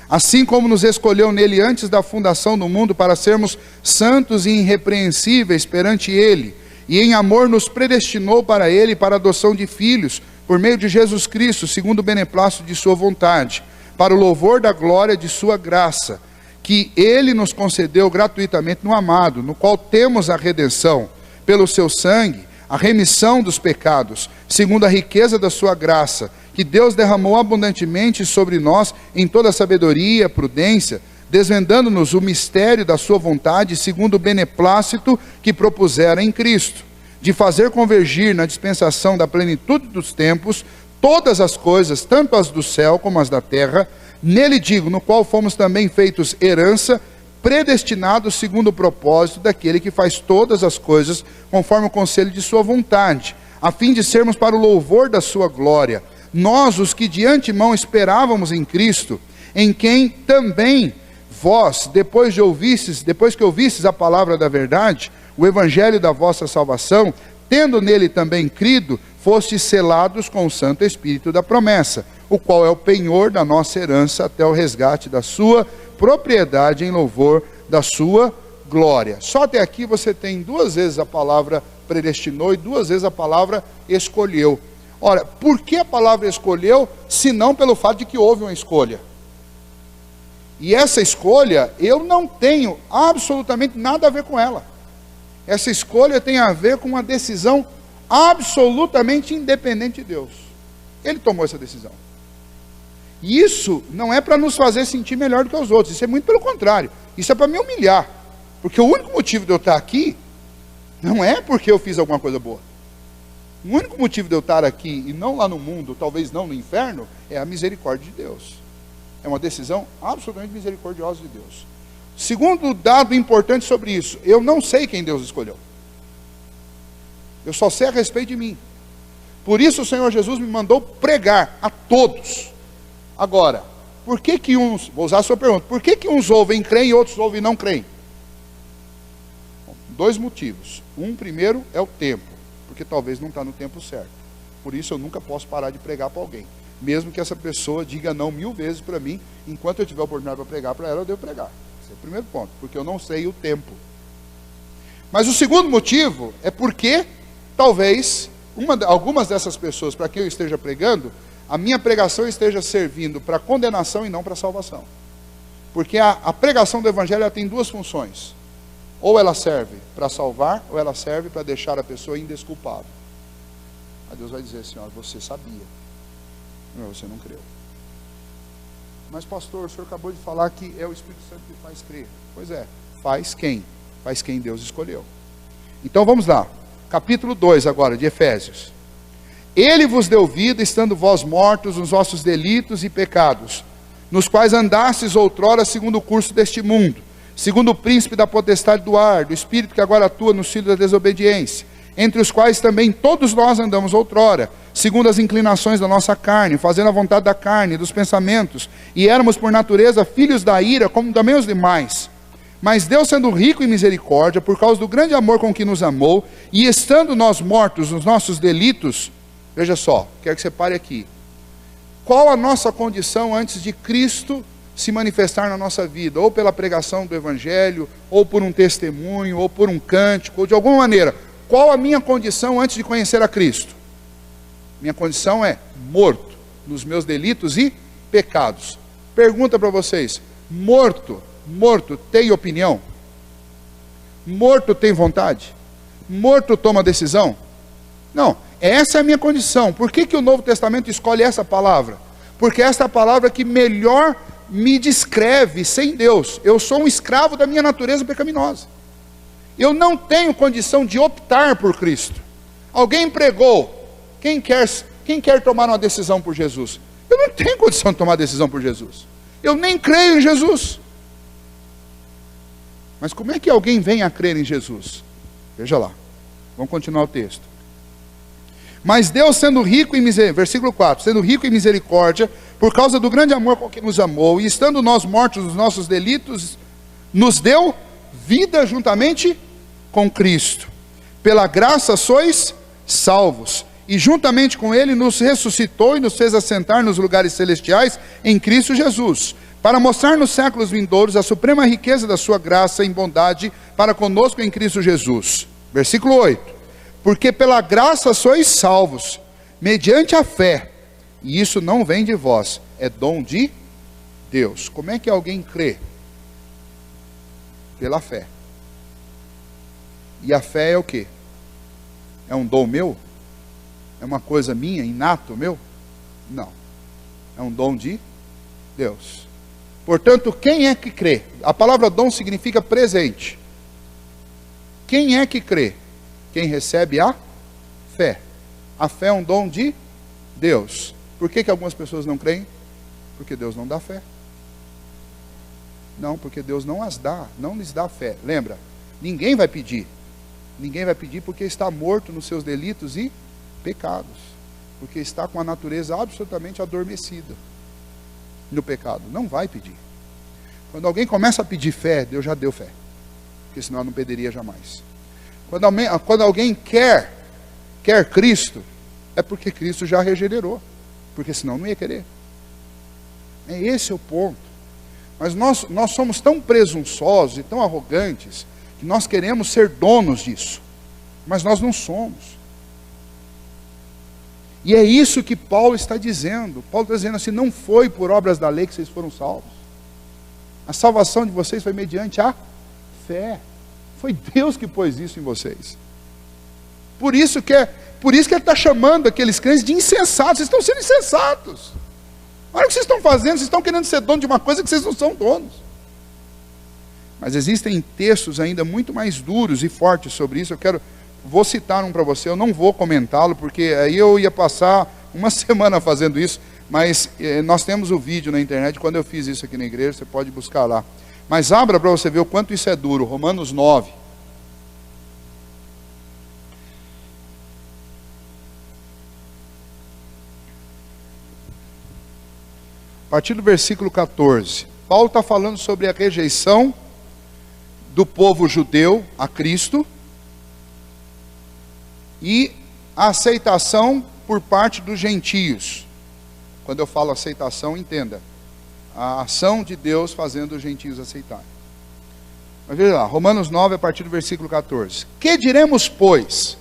assim como nos escolheu nele antes da fundação do mundo para sermos santos e irrepreensíveis perante ele, e em amor nos predestinou para ele para a adoção de filhos, por meio de Jesus Cristo, segundo o beneplácito de sua vontade, para o louvor da glória de sua graça, que ele nos concedeu gratuitamente no amado, no qual temos a redenção, pelo seu sangue, a remissão dos pecados, segundo a riqueza da sua graça, que Deus derramou abundantemente sobre nós em toda sabedoria, prudência, desvendando-nos o mistério da sua vontade, segundo o beneplácito que propusera em Cristo, de fazer convergir na dispensação da plenitude dos tempos todas as coisas, tanto as do céu como as da terra, nele digo, no qual fomos também feitos herança, predestinados segundo o propósito daquele que faz todas as coisas conforme o conselho de sua vontade, a fim de sermos para o louvor da sua glória, nós os que de antemão esperávamos em Cristo, em quem também vós, depois que ouvistes a palavra da verdade, o evangelho da vossa salvação, tendo nele também crido, fostes selados com o Santo Espírito da promessa, o qual é o penhor da nossa herança até o resgate da sua propriedade em louvor da sua glória. Só até aqui você tem 2 vezes a palavra predestinou e 2 vezes a palavra escolheu. Ora, por que a palavra escolheu, se não pelo fato de que houve uma escolha? E essa escolha, eu não tenho absolutamente nada a ver com ela. Essa escolha tem a ver com uma decisão absolutamente independente de Deus. Ele tomou essa decisão. E isso não é para nos fazer sentir melhor do que os outros, isso é muito pelo contrário, isso é para me humilhar, porque o único motivo de eu estar aqui não é porque eu fiz alguma coisa boa. O único motivo de eu estar aqui e não lá no mundo, talvez não no inferno, é a misericórdia de Deus. É uma decisão absolutamente misericordiosa de Deus. Segundo dado importante sobre isso, eu não sei quem Deus escolheu. Eu só sei a respeito de mim. Por isso o Senhor Jesus me mandou pregar a todos. Agora, por que que uns, vou usar a sua pergunta, por que que uns ouvem e creem e outros ouvem e não creem? Bom, dois motivos. Primeiro é o tempo, porque talvez não está no tempo certo. Por isso eu nunca posso parar de pregar para alguém. Mesmo que essa pessoa diga não 1000 vezes para mim, enquanto eu tiver a oportunidade para pregar para ela, eu devo pregar. Esse é o primeiro ponto, porque eu não sei o tempo. Mas o segundo motivo é porque, talvez, algumas dessas pessoas para quem eu esteja pregando, a minha pregação esteja servindo para condenação e não para salvação. Porque a pregação do Evangelho ela tem duas funções. Ou ela serve para salvar, ou ela serve para deixar a pessoa indesculpável. Aí Deus vai dizer assim, ó, você sabia, mas você não creu. Mas pastor, o senhor acabou de falar que é o Espírito Santo que faz crer. Pois é, faz quem? Faz quem Deus escolheu. Então vamos lá, capítulo 2 agora, de Efésios. Ele vos deu vida, estando vós mortos nos vossos delitos e pecados, nos quais andastes outrora segundo o curso deste mundo, segundo o príncipe da potestade do ar, do espírito que agora atua nos filhos da desobediência, entre os quais também todos nós andamos outrora, segundo as inclinações da nossa carne, fazendo a vontade da carne, dos pensamentos, e éramos por natureza filhos da ira, como também os demais. Mas Deus, sendo rico em misericórdia, por causa do grande amor com que nos amou, e estando nós mortos nos nossos delitos, veja só, quero que você pare aqui. Qual a nossa condição antes de Cristo se manifestar na nossa vida? Ou pela pregação do Evangelho, ou por um testemunho, ou por um cântico, ou de alguma maneira. Qual a minha condição antes de conhecer a Cristo? Minha condição é morto nos meus delitos e pecados. Pergunta para vocês, morto tem opinião? Morto tem vontade? Morto toma decisão? Não, essa é a minha condição. Por que que o Novo Testamento escolhe essa palavra? Porque essa é a palavra que melhor me descreve sem Deus. Eu sou um escravo da minha natureza pecaminosa. Eu não tenho condição de optar por Cristo. Alguém pregou, quem quer tomar uma decisão por Jesus? Eu não tenho condição de tomar decisão por Jesus. Eu nem creio em Jesus. Mas como é que alguém vem a crer em Jesus? Veja lá, vamos continuar o texto. Mas Deus, sendo rico em misericórdia, versículo 4, sendo rico em misericórdia, por causa do grande amor com que nos amou, e estando nós mortos nos nossos delitos, nos deu vida juntamente com Cristo. Pela graça sois salvos, e juntamente com Ele nos ressuscitou e nos fez assentar nos lugares celestiais em Cristo Jesus, para mostrar nos séculos vindouros a suprema riqueza da sua graça em bondade para conosco em Cristo Jesus. Versículo 8. Porque pela graça sois salvos, mediante a fé, e isso não vem de vós, é dom de Deus. Como é que alguém crê? Pela fé. E a fé é o quê? É um dom meu? É uma coisa minha, inato meu? Não. É um dom de Deus. Portanto, quem é que crê? A palavra dom significa presente. Quem é que crê? Quem recebe a fé. A fé é um dom de Deus. Por que algumas pessoas não creem? Porque Deus não dá fé. Não, porque Deus não as dá, não lhes dá fé. Lembra, ninguém vai pedir. Ninguém vai pedir porque está morto nos seus delitos e pecados. Porque está com a natureza absolutamente adormecida no pecado. Não vai pedir. Quando alguém começa a pedir fé, Deus já deu fé. Porque senão ela não pediria jamais. Quando alguém quer Cristo, é porque Cristo já regenerou. Porque senão não ia querer. Esse é o ponto. Mas nós somos tão presunçosos e tão arrogantes que nós queremos ser donos disso. Mas nós não somos. E é isso que Paulo está dizendo. Paulo está dizendo assim, não foi por obras da lei que vocês foram salvos. A salvação de vocês foi mediante a fé. Foi Deus que pôs isso em vocês. Por isso que ele está chamando aqueles crentes de insensatos. Vocês estão sendo insensatos. Olha o que vocês estão fazendo. Vocês estão querendo ser dono de uma coisa que vocês não são donos. Mas existem textos ainda muito mais duros e fortes sobre isso. Eu quero vou citar um para você, eu não vou comentá-lo, porque aí eu ia passar uma semana fazendo isso, mas nós temos o vídeo na internet, quando eu fiz isso aqui na igreja, você pode buscar lá. Mas abra para você ver o quanto isso é duro. Romanos 9. A partir do versículo 14. Paulo está falando sobre a rejeição do povo judeu a Cristo e a aceitação por parte dos gentios. Quando eu falo aceitação, entenda. A ação de Deus fazendo os gentios aceitarem. Mas veja lá, Romanos 9, a partir do versículo 14. Que diremos, pois?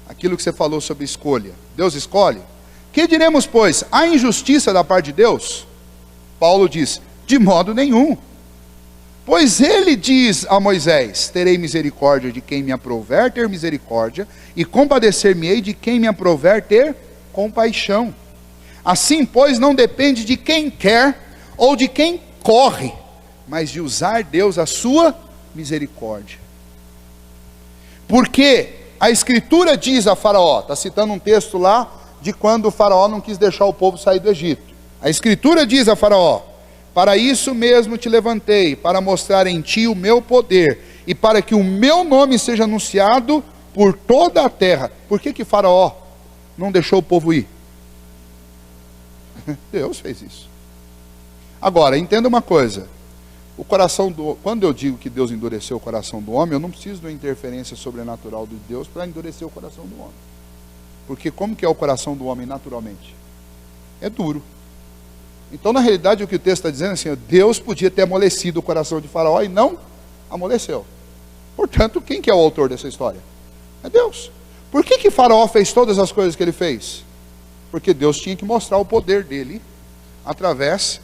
Aquilo que você falou sobre escolha. Deus escolhe? Que diremos, pois? Há injustiça da parte de Deus? Paulo diz, de modo nenhum. Pois ele diz a Moisés, terei misericórdia de quem me aprouver ter misericórdia, e compadecer-me-ei de quem me aprouver ter compaixão. Assim, pois, não depende de quem quer, ou de quem corre, mas de usar Deus a sua misericórdia. Porque a Escritura diz a Faraó, está citando um texto lá, de quando o Faraó não quis deixar o povo sair do Egito. A Escritura diz a Faraó, para isso mesmo te levantei, para mostrar em ti o meu poder, e para que o meu nome seja anunciado por toda a terra. Por que Faraó não deixou o povo ir? Deus fez isso. Agora, entenda uma coisa, quando eu digo que Deus endureceu o coração do homem, eu não preciso de uma interferência sobrenatural de Deus para endurecer o coração do homem. Porque como que é o coração do homem naturalmente? É duro. Então, na realidade, o que o texto está dizendo é assim, Deus podia ter amolecido o coração de Faraó e não amoleceu. Portanto, quem que é o autor dessa história? É Deus. Por que Faraó fez todas as coisas que ele fez? Porque Deus tinha que mostrar o poder dele através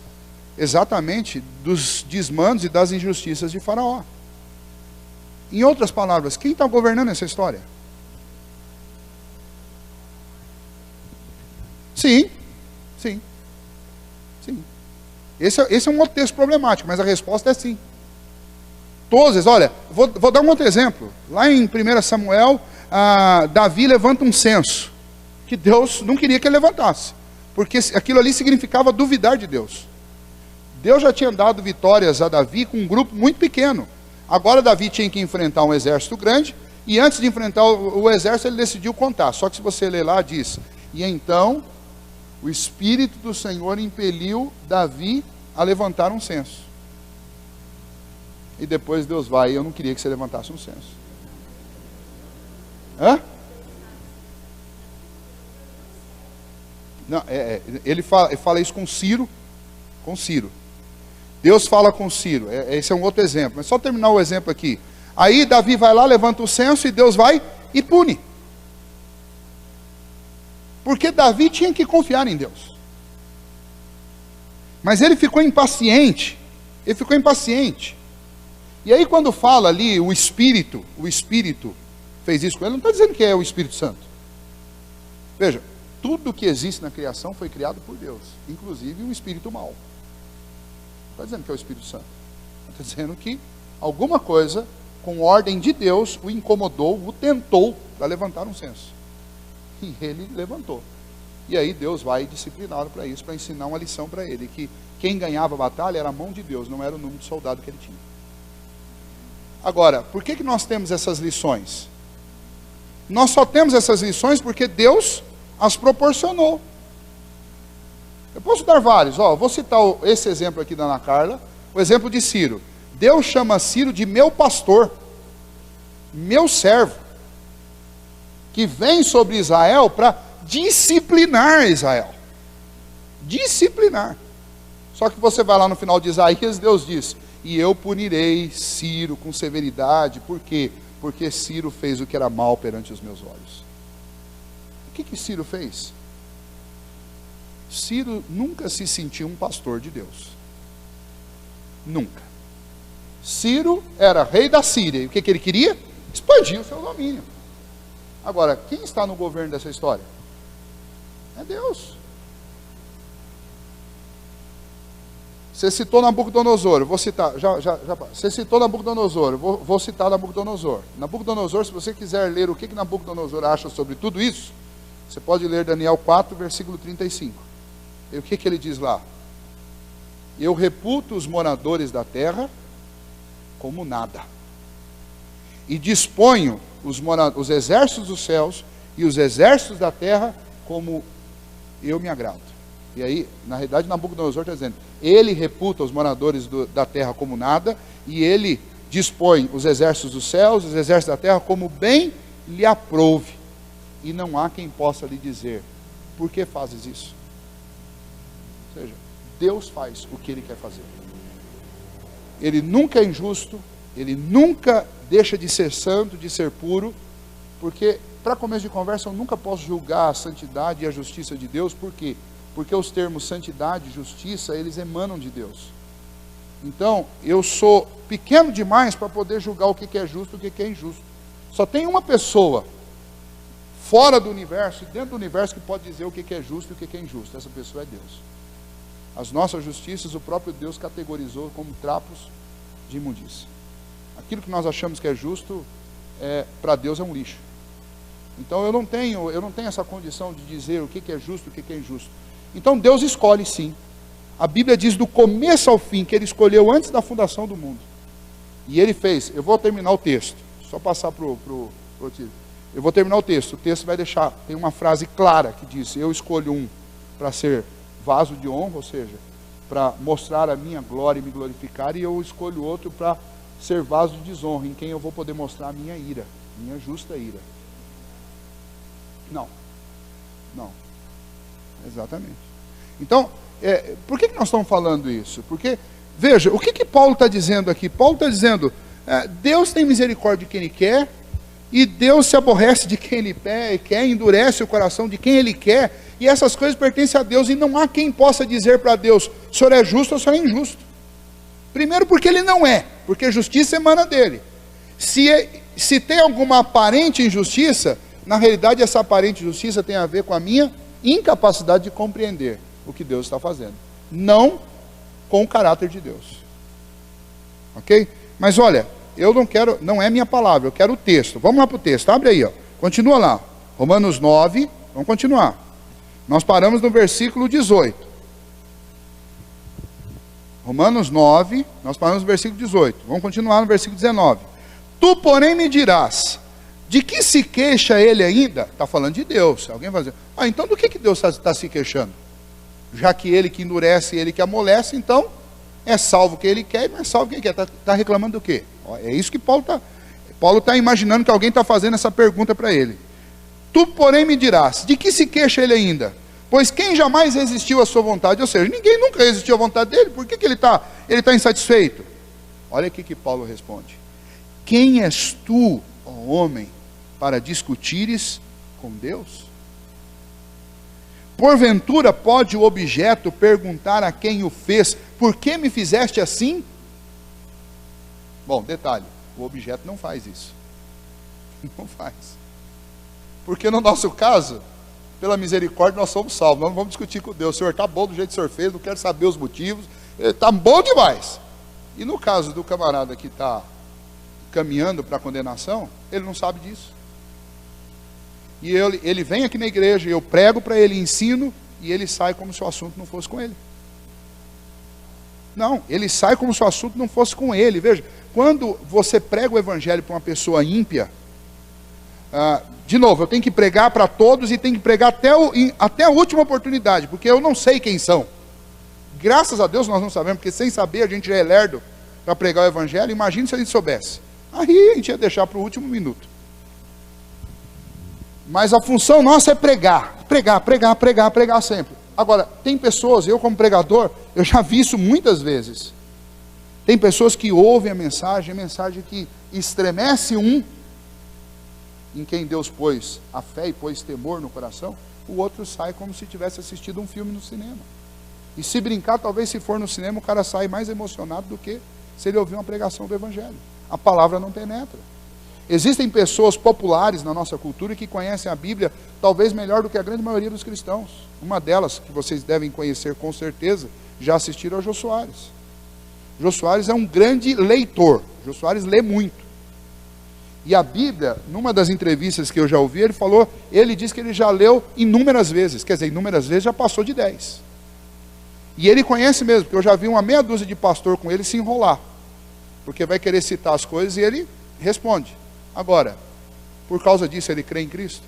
exatamente dos desmandos e das injustiças de Faraó. Em outras palavras, quem está governando essa história? Sim, sim, sim. Esse é um outro texto problemático, mas a resposta é sim. Todas, olha, vou dar um outro exemplo. Lá em 1 Samuel, Davi levanta um censo, que Deus não queria que ele levantasse, porque aquilo ali significava duvidar de Deus. Deus já tinha dado vitórias a Davi com um grupo muito pequeno. Agora Davi tinha que enfrentar um exército grande, e antes de enfrentar o exército ele decidiu contar. Só que se você ler lá diz, e então o Espírito do Senhor impeliu Davi a levantar um censo. E depois Deus vai, eu não queria que você levantasse um censo. Hã? Não, ele fala isso com Ciro. Deus fala com Ciro, esse é um outro exemplo, mas só terminar o exemplo aqui. Aí Davi vai lá, levanta o censo e Deus vai e pune. Porque Davi tinha que confiar em Deus. Mas ele ficou impaciente. E aí quando fala ali o Espírito fez isso com ele, não está dizendo que é o Espírito Santo. Veja, tudo que existe na criação foi criado por Deus, inclusive o espírito mau. Não está dizendo que é o Espírito Santo. Está dizendo que alguma coisa, com ordem de Deus, o incomodou, o tentou para levantar um censo. E ele levantou. E aí Deus vai discipliná-lo para isso, para ensinar uma lição para ele, que quem ganhava a batalha era a mão de Deus, não era o número de soldado que ele tinha. Agora, por que nós temos essas lições? Nós só temos essas lições porque Deus as proporcionou. Eu posso dar vários, vou citar esse exemplo aqui da Ana Carla, o exemplo de Ciro. Deus chama Ciro de meu pastor, meu servo, que vem sobre Israel para disciplinar Israel. Disciplinar. Só que você vai lá no final de Isaías, Deus diz, e eu punirei Ciro com severidade, por quê? Porque Ciro fez o que era mal perante os meus olhos. O que Ciro fez? Ciro nunca se sentiu um pastor de Deus. Nunca. Ciro era rei da Síria. E o que ele queria? Expandir o seu domínio. Agora, quem está no governo dessa história? É Deus. Você citou Nabucodonosor, vou citar, você citou Nabucodonosor, vou citar Nabucodonosor. Nabucodonosor, se você quiser ler o que Nabucodonosor acha sobre tudo isso, você pode ler Daniel 4, versículo 35. E o que ele diz lá? Eu reputo os moradores da terra como nada, e disponho os exércitos dos céus e os exércitos da terra como eu me agrado. E aí, na realidade, Nabucodonosor está dizendo, ele reputa os moradores da terra como nada, e ele dispõe os exércitos dos céus, os exércitos da terra, como bem lhe aprouve. E não há quem possa lhe dizer, por que fazes isso? Ou seja, Deus faz o que Ele quer fazer. Ele nunca é injusto, Ele nunca deixa de ser santo, de ser puro, porque, para começo de conversa, eu nunca posso julgar a santidade e a justiça de Deus. Por quê? Porque os termos santidade e justiça, eles emanam de Deus. Então, eu sou pequeno demais para poder julgar o que é justo e o que é injusto. Só tem uma pessoa fora do universo e dentro do universo que pode dizer o que é justo e o que é injusto. Essa pessoa é Deus. As nossas justiças, o próprio Deus categorizou como trapos de imundícia. Aquilo que nós achamos que é justo, para Deus é um lixo. Então eu não tenho essa condição de dizer o que é justo e o que é injusto. Então Deus escolhe sim. A Bíblia diz do começo ao fim que Ele escolheu antes da fundação do mundo. E Ele fez, eu vou terminar o texto, só passar para o Tiro. Eu vou terminar o texto vai deixar, tem uma frase clara que diz, eu escolho um para ser vaso de honra, ou seja, para mostrar a minha glória e me glorificar, e eu escolho outro para ser vaso de desonra, em quem eu vou poder mostrar a minha ira, minha justa ira. Não, exatamente. Então, por que nós estamos falando isso? Porque, veja, o que Paulo está dizendo aqui? Paulo está dizendo, Deus tem misericórdia de quem Ele quer, e Deus se aborrece de quem Ele quer, endurece o coração de quem Ele quer, e essas coisas pertencem a Deus, e não há quem possa dizer para Deus, o Senhor é justo ou o Senhor é injusto. Primeiro porque Ele não é, porque justiça emana dEle. Se tem alguma aparente injustiça, na realidade essa aparente injustiça tem a ver com a minha incapacidade de compreender o que Deus está fazendo, não com o caráter de Deus. Ok? Mas olha, eu não quero, não é minha palavra, eu quero o texto. Vamos lá para o texto, abre aí, ó. Continua lá, Romanos 9, vamos continuar. Nós paramos no versículo 18. Romanos 9, nós paramos no versículo 18. Vamos continuar no versículo 19. Tu, porém, me dirás, de que se queixa ele ainda? Está falando de Deus. Alguém vai dizer, então do que Deus está se queixando? Já que Ele que endurece, Ele que amolece, então é salvo quem Ele quer e não é salvo quem Ele quer. Está reclamando do quê? É isso que Paulo está imaginando que alguém está fazendo essa pergunta para ele. Tu, porém, me dirás, de que se queixa ele ainda? Pois quem jamais resistiu à sua vontade? Ou seja, ninguém nunca resistiu à vontade dele. Por que ele está insatisfeito? Olha aqui que Paulo responde. Quem és tu, ó homem, para discutires com Deus? Porventura pode o objeto perguntar a quem o fez, por que me fizeste assim? Bom, detalhe, o objeto não faz isso. Não faz. Porque no nosso caso, pela misericórdia nós somos salvos. Nós não vamos discutir com Deus. O Senhor está bom do jeito que o Senhor fez, não quero saber os motivos. Está bom demais. E no caso do camarada que está caminhando para a condenação, ele não sabe disso. E ele vem aqui na igreja, eu prego para ele, ensino, e ele sai como se o assunto não fosse com ele. Não, ele sai como se o assunto não fosse com ele. Veja, quando você prega o evangelho para uma pessoa ímpia, de novo, eu tenho que pregar para todos e tenho que pregar até a última oportunidade, porque eu não sei quem são. Graças a Deus nós não sabemos, porque sem saber a gente já é lerdo para pregar o evangelho. Imagine se a gente soubesse. Aí a gente ia deixar para o último minuto. Mas a função nossa é pregar sempre. Agora, tem pessoas, eu como pregador, eu já vi isso muitas vezes. Tem pessoas que ouvem a mensagem que estremece em quem Deus pôs a fé e pôs temor no coração, o outro sai como se tivesse assistido um filme no cinema. E se brincar, talvez se for no cinema, o cara sai mais emocionado do que se ele ouvir uma pregação do evangelho. A palavra não penetra. Existem pessoas populares na nossa cultura que conhecem a Bíblia talvez melhor do que a grande maioria dos cristãos. Uma delas, que vocês devem conhecer com certeza, já assistiram a Jô Soares. Jô Soares é um grande leitor. Jô Soares lê muito. E a Bíblia, numa das entrevistas que eu já ouvi, ele disse que ele já leu inúmeras vezes. Quer dizer, inúmeras vezes já passou de 10. E ele conhece mesmo, porque eu já vi uma meia dúzia de pastor com ele se enrolar. Porque vai querer citar as coisas e ele responde. Agora, por causa disso ele crê em Cristo?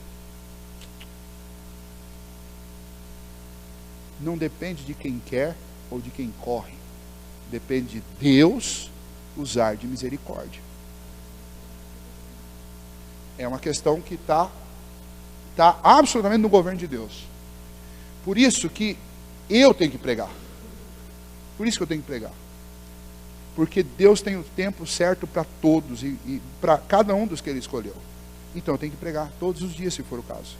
Não depende de quem quer ou de quem corre. Depende de Deus usar de misericórdia. É uma questão que está absolutamente no governo de Deus. Por isso que eu tenho que pregar. Por isso que eu tenho que pregar. Porque Deus tem o tempo certo para todos e para cada um dos que Ele escolheu. Então eu tenho que pregar todos os dias, se for o caso.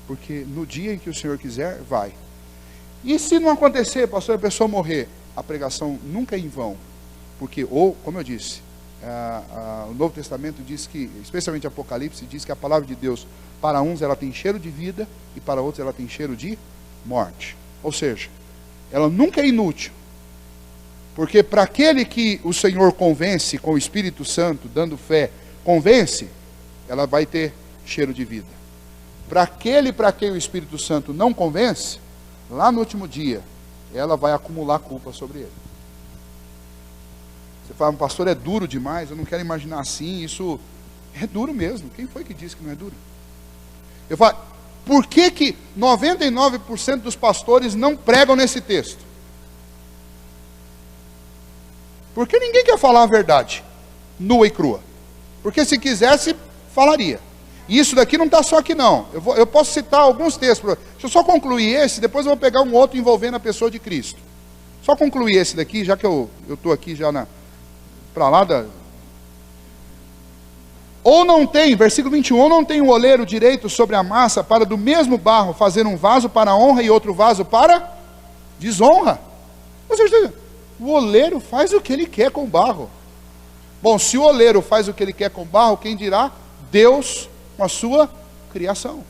Porque no dia em que o Senhor quiser, vai. E se não acontecer, pastor, a pessoa morrer, a pregação nunca é em vão. Porque, como eu disse, o Novo Testamento diz que, especialmente Apocalipse, diz que a palavra de Deus, para uns ela tem cheiro de vida e para outros ela tem cheiro de morte. Ou seja, ela nunca é inútil. Porque para aquele que o Senhor convence com o Espírito Santo, dando fé, convence, ela vai ter cheiro de vida. Para aquele para quem o Espírito Santo não convence, lá no último dia, ela vai acumular culpa sobre ele. Você fala, pastor, é duro demais, eu não quero imaginar assim, isso é duro mesmo. Quem foi que disse que não é duro? Eu falo, por que 99% dos pastores não pregam nesse texto? Porque ninguém quer falar a verdade, nua e crua. Porque se quisesse, falaria. E isso daqui não está só aqui não. Eu posso citar alguns textos. Deixa eu só concluir esse, depois eu vou pegar um outro envolvendo a pessoa de Cristo. Só concluir esse daqui, já que eu estou aqui já para lá da... Ou não tem, versículo 21, ou não tem o oleiro direito sobre a massa para do mesmo barro fazer um vaso para honra e outro vaso para desonra. Ou seja, o oleiro faz o que ele quer com o barro. Bom, se o oleiro faz o que ele quer com o barro, quem dirá? Deus com a sua criação.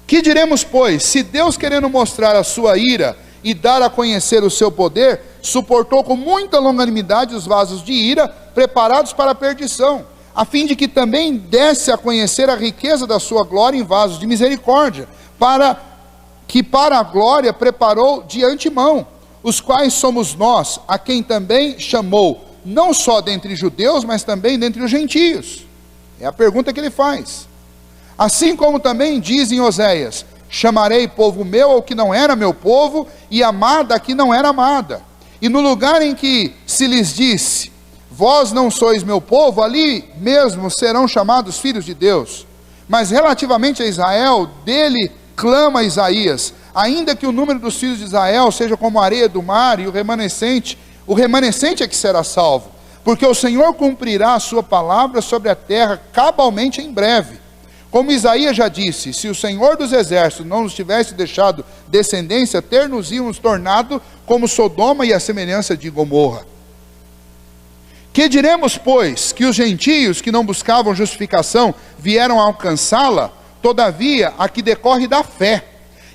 Que diremos, pois, se Deus, querendo mostrar a sua ira e dar a conhecer o seu poder, suportou com muita longanimidade os vasos de ira, preparados para a perdição, a fim de que também desse a conhecer a riqueza da sua glória em vasos de misericórdia, para a glória preparou de antemão, os quais somos nós, a quem também chamou, não só dentre judeus, mas também dentre os gentios. É a pergunta que ele faz. Assim como também diz em Oséias, chamarei povo meu ao que não era meu povo, e amada a que não era amada. E no lugar em que se lhes disse, vós não sois meu povo, ali mesmo serão chamados filhos de Deus. Mas relativamente a Israel, dele clama Isaías, ainda que o número dos filhos de Israel seja como a areia do mar, e o remanescente é que será salvo, porque o Senhor cumprirá a sua palavra sobre a terra cabalmente em breve. Como Isaías já disse, se o Senhor dos exércitos não nos tivesse deixado descendência, ter-nos-íamos tornado como Sodoma e a semelhança de Gomorra. Que diremos, pois, que os gentios que não buscavam justificação vieram a alcançá-la, todavia a que decorre da fé.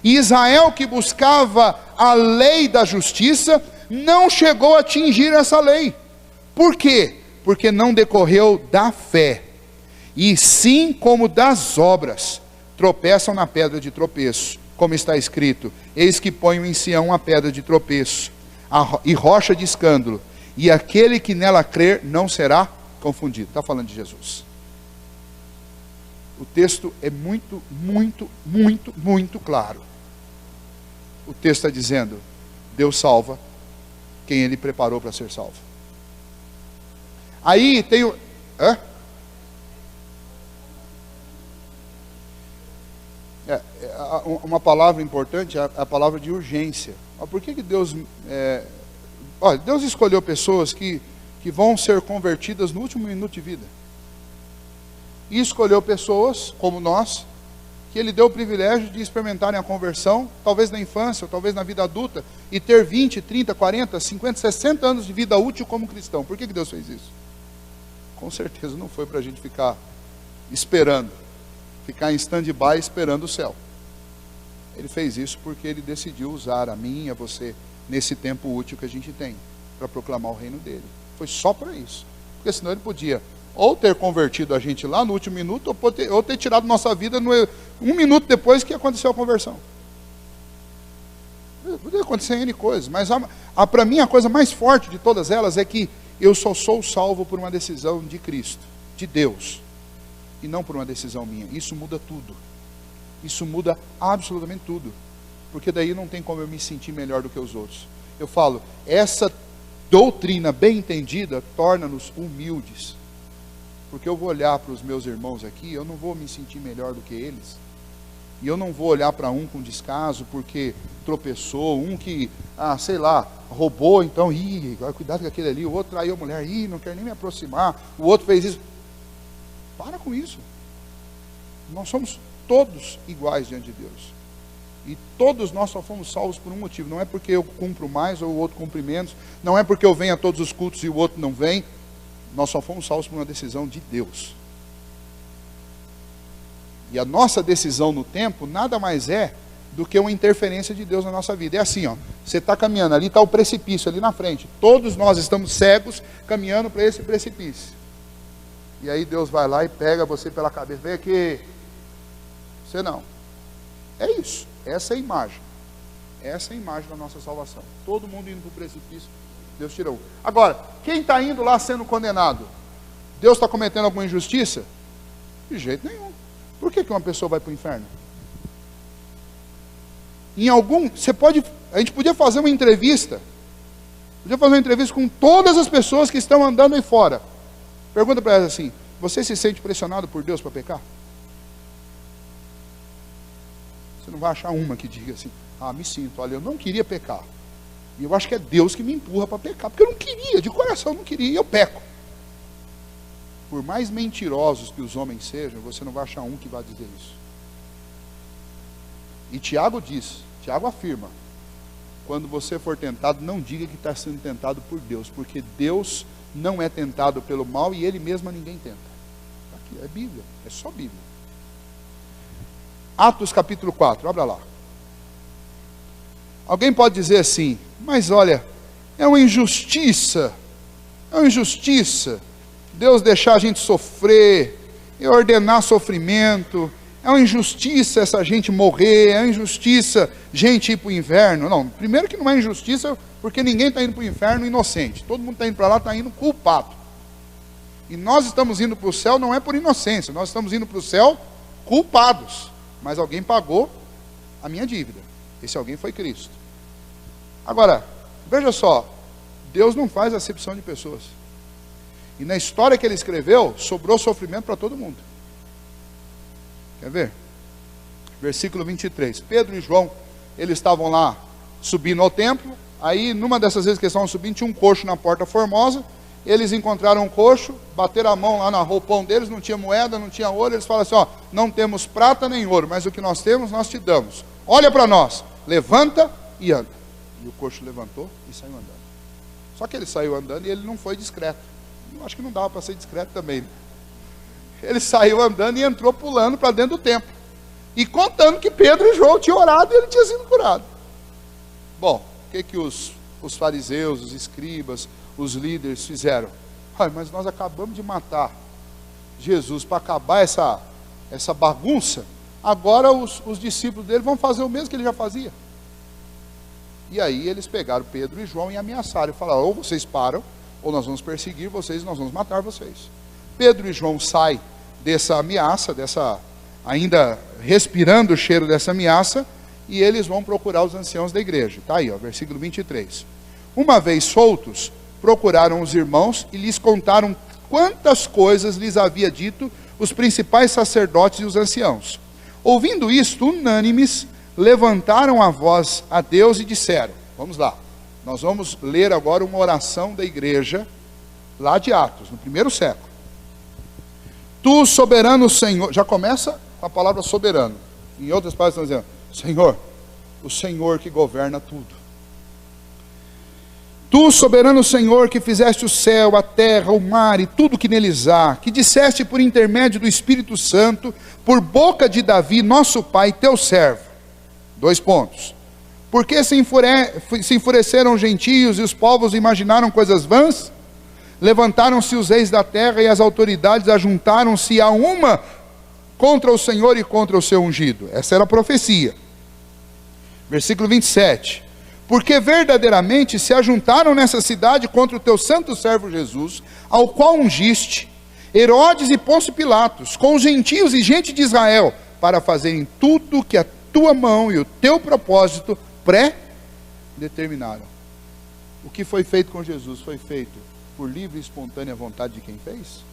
E Israel, que buscava a lei da justiça, não chegou a atingir essa lei. Por quê? Porque não decorreu da fé, e sim como das obras. Tropeçam na pedra de tropeço, como está escrito, eis que ponho em Sião a pedra de tropeço, e rocha de escândalo, e aquele que nela crer não será confundido. Está falando de Jesus. O texto é muito, muito, muito, muito claro. O texto está dizendo, Deus salva quem Ele preparou para ser salvo. Aí tem o... uma palavra importante é a palavra de urgência. Por que Deus... Deus escolheu pessoas que vão ser convertidas no último minuto de vida. E escolheu pessoas, como nós, que Ele deu o privilégio de experimentarem a conversão, talvez na infância, ou talvez na vida adulta, e ter 20, 30, 40, 50, 60 anos de vida útil como cristão. Por que Deus fez isso? com certeza não foi para a gente ficar esperando, ficar em stand-by esperando o céu. Ele fez isso porque ele decidiu usar a mim e a você nesse tempo útil que a gente tem para proclamar o reino dele. Foi só para isso. Porque senão ele podia ou ter convertido a gente lá no último minuto, ou ter tirado nossa vida um minuto depois que aconteceu a conversão. Podia acontecer N coisas, mas para mim a coisa mais forte de todas elas é que eu só sou salvo por uma decisão de Cristo, de Deus, e não por uma decisão minha. Isso muda tudo. Isso muda absolutamente tudo. Porque daí não tem como eu me sentir melhor do que os outros. Eu falo, essa doutrina bem entendida torna-nos humildes. Porque eu vou olhar para os meus irmãos aqui, eu não vou me sentir melhor do que eles. E eu não vou olhar para um com descaso porque tropeçou, um que, sei lá, roubou, então, cuidado com aquele ali, o outro traiu a mulher, não quero nem me aproximar, o outro fez isso. Para com isso. Nós somos todos iguais diante de Deus. E todos nós só fomos salvos por um motivo. Não é porque eu cumpro mais ou o outro cumpre menos. Não é porque eu venho a todos os cultos e o outro não vem. Nós só fomos salvos por uma decisão de Deus. E a nossa decisão no tempo nada mais é do que uma interferência de Deus na nossa vida. É assim, você está caminhando, ali está o precipício, ali na frente. Todos nós estamos cegos, caminhando para esse precipício. E aí Deus vai lá e pega você pela cabeça. Vem aqui. Você não. É isso. Essa é a imagem. Essa é a imagem da nossa salvação. Todo mundo indo para o precipício, Deus tirou. Agora, quem está indo lá sendo condenado? Deus está cometendo alguma injustiça? De jeito nenhum. Por que uma pessoa vai para o inferno? A gente podia fazer uma entrevista. Podia fazer uma entrevista com todas as pessoas que estão andando aí fora. Pergunta para elas assim: você se sente pressionado por Deus para pecar? Você não vai achar uma que diga assim: me sinto, olha, eu não queria pecar. E eu acho que é Deus que me empurra para pecar, porque eu não queria, de coração eu não queria, e eu peco. Por mais mentirosos que os homens sejam, você não vai achar um que vai dizer isso. E Tiago afirma: quando você for tentado, não diga que está sendo tentado por Deus, porque Deus não é tentado pelo mal e Ele mesmo a ninguém tenta. Aqui é Bíblia, é só Bíblia. Atos capítulo 4, abra lá. Alguém pode dizer assim: mas olha, é uma injustiça Deus deixar a gente sofrer, e ordenar sofrimento, é uma injustiça essa gente morrer, é uma injustiça gente ir para o inferno. Não, primeiro que não é injustiça, porque ninguém está indo para o inferno inocente, todo mundo está indo para lá, está indo culpado. E nós estamos indo para o céu não é por inocência, nós estamos indo para o céu culpados, mas alguém pagou a minha dívida, esse alguém foi Cristo. Agora, veja só, Deus não faz acepção de pessoas. E na história que ele escreveu, sobrou sofrimento para todo mundo. Quer ver? Versículo 23. Pedro e João, eles estavam lá subindo ao templo. Aí, numa dessas vezes que eles estavam subindo, tinha um coxo na porta formosa. Eles encontraram um coxo, bateram a mão lá na roupão deles, não tinha moeda, não tinha ouro. Eles falaram assim: não temos prata nem ouro, mas o que nós temos, nós te damos. Olha para nós, levanta e anda. E o coxo levantou e saiu andando. Só que ele saiu andando e ele não foi discreto. Eu acho que não dava para ser discreto também. Ele saiu andando e entrou pulando para dentro do templo. E contando que Pedro e João tinham orado e ele tinha sido curado. Bom, o que os fariseus, os escribas, os líderes fizeram? Mas nós acabamos de matar Jesus para acabar essa bagunça. Agora os discípulos dele vão fazer o mesmo que ele já fazia. E aí eles pegaram Pedro e João e ameaçaram. Falaram: ou vocês param, ou nós vamos perseguir vocês e nós vamos matar vocês. Pedro e João saem dessa ameaça, ainda respirando o cheiro dessa ameaça, e eles vão procurar os anciãos da igreja. Está aí, versículo 23. Uma vez soltos, procuraram os irmãos e lhes contaram quantas coisas lhes havia dito os principais sacerdotes e os anciãos. Ouvindo isto, unânimes, levantaram a voz a Deus e disseram: vamos lá, nós vamos ler agora uma oração da igreja, lá de Atos, no primeiro século. Tu, soberano Senhor, já começa com a palavra soberano. Em outras palavras estão dizendo: Senhor, o Senhor que governa tudo. Tu, soberano Senhor, que fizeste o céu, a terra, o mar e tudo que neles há, que disseste por intermédio do Espírito Santo, por boca de Davi, nosso pai, teu servo. 2 pontos. Porque se enfureceram os gentios e os povos imaginaram coisas vãs? Levantaram-se os reis da terra e as autoridades ajuntaram-se a uma contra o Senhor e contra o seu ungido. Essa era a profecia. Versículo 27. Porque verdadeiramente se ajuntaram nessa cidade contra o teu santo servo Jesus, ao qual ungiste, Herodes e Pôncio Pilatos, com os gentios e gente de Israel, para fazerem tudo que a tua mão e o teu propósito pré-determinaram. O que foi feito com Jesus foi feito por livre e espontânea vontade de quem fez?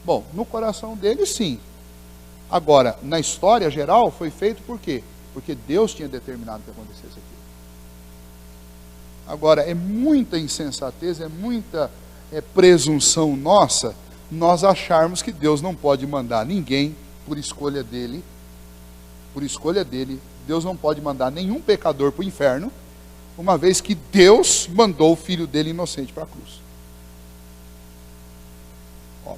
Bom, no coração dele sim. Agora, na história geral, foi feito por quê? Porque Deus tinha determinado que acontecesse aquilo. Agora, é muita insensatez, é muita presunção nossa, nós acharmos que Deus não pode mandar ninguém por escolha dele. Por escolha dele, Deus não pode mandar nenhum pecador para o inferno, uma vez que Deus mandou o filho dele inocente para a cruz. Ó,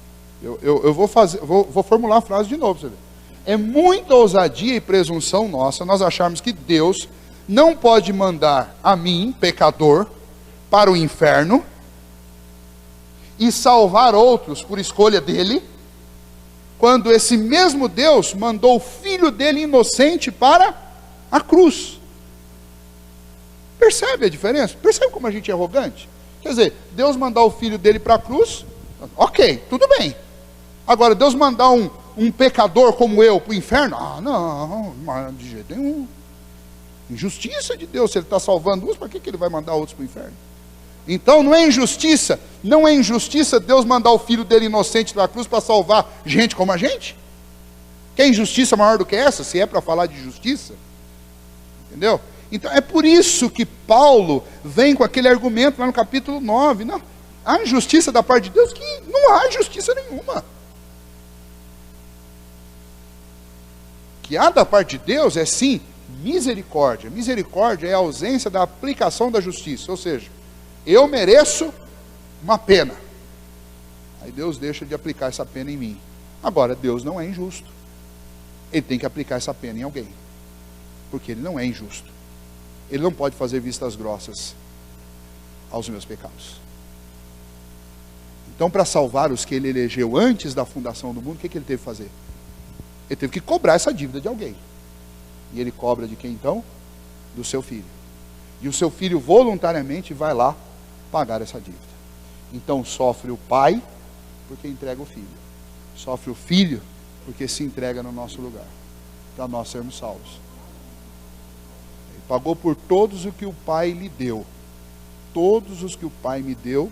eu vou formular a frase de novo para você ver. É muita ousadia e presunção nossa nós acharmos que Deus não pode mandar a mim, pecador, para o inferno e salvar outros por escolha dele, quando esse mesmo Deus mandou o filho dele inocente para a cruz. Percebe a diferença? Percebe como a gente é arrogante? Quer dizer, Deus mandar o filho dele para a cruz, ok, tudo bem. Agora, Deus mandar um pecador como eu para o inferno? Ah, não, de jeito nenhum. Injustiça de Deus, se ele está salvando uns, para que ele vai mandar outros para o inferno? Então não é injustiça Deus mandar o filho dele inocente para a cruz para salvar gente como a gente? Quer injustiça maior do que essa, se é para falar de justiça? Entendeu? Então é por isso que Paulo vem com aquele argumento lá no capítulo 9, não, há injustiça da parte de Deus? Que não há injustiça nenhuma. O que há da parte de Deus é sim misericórdia. Misericórdia é a ausência da aplicação da justiça, ou seja, eu mereço uma pena, aí Deus deixa de aplicar essa pena em mim. Agora, Deus não é injusto, ele tem que aplicar essa pena em alguém, porque ele não é injusto, ele não pode fazer vistas grossas aos meus pecados. Então, para salvar os que ele elegeu antes da fundação do mundo, o que ele teve que fazer? Ele teve que cobrar essa dívida de alguém. E ele cobra de quem então? Do seu filho. E o seu filho voluntariamente vai lá pagar essa dívida. Então sofre o pai porque entrega o filho. Sofre o filho porque se entrega no nosso lugar, para nós sermos salvos. Ele pagou por todos o que o pai lhe deu. Todos os que o pai me deu,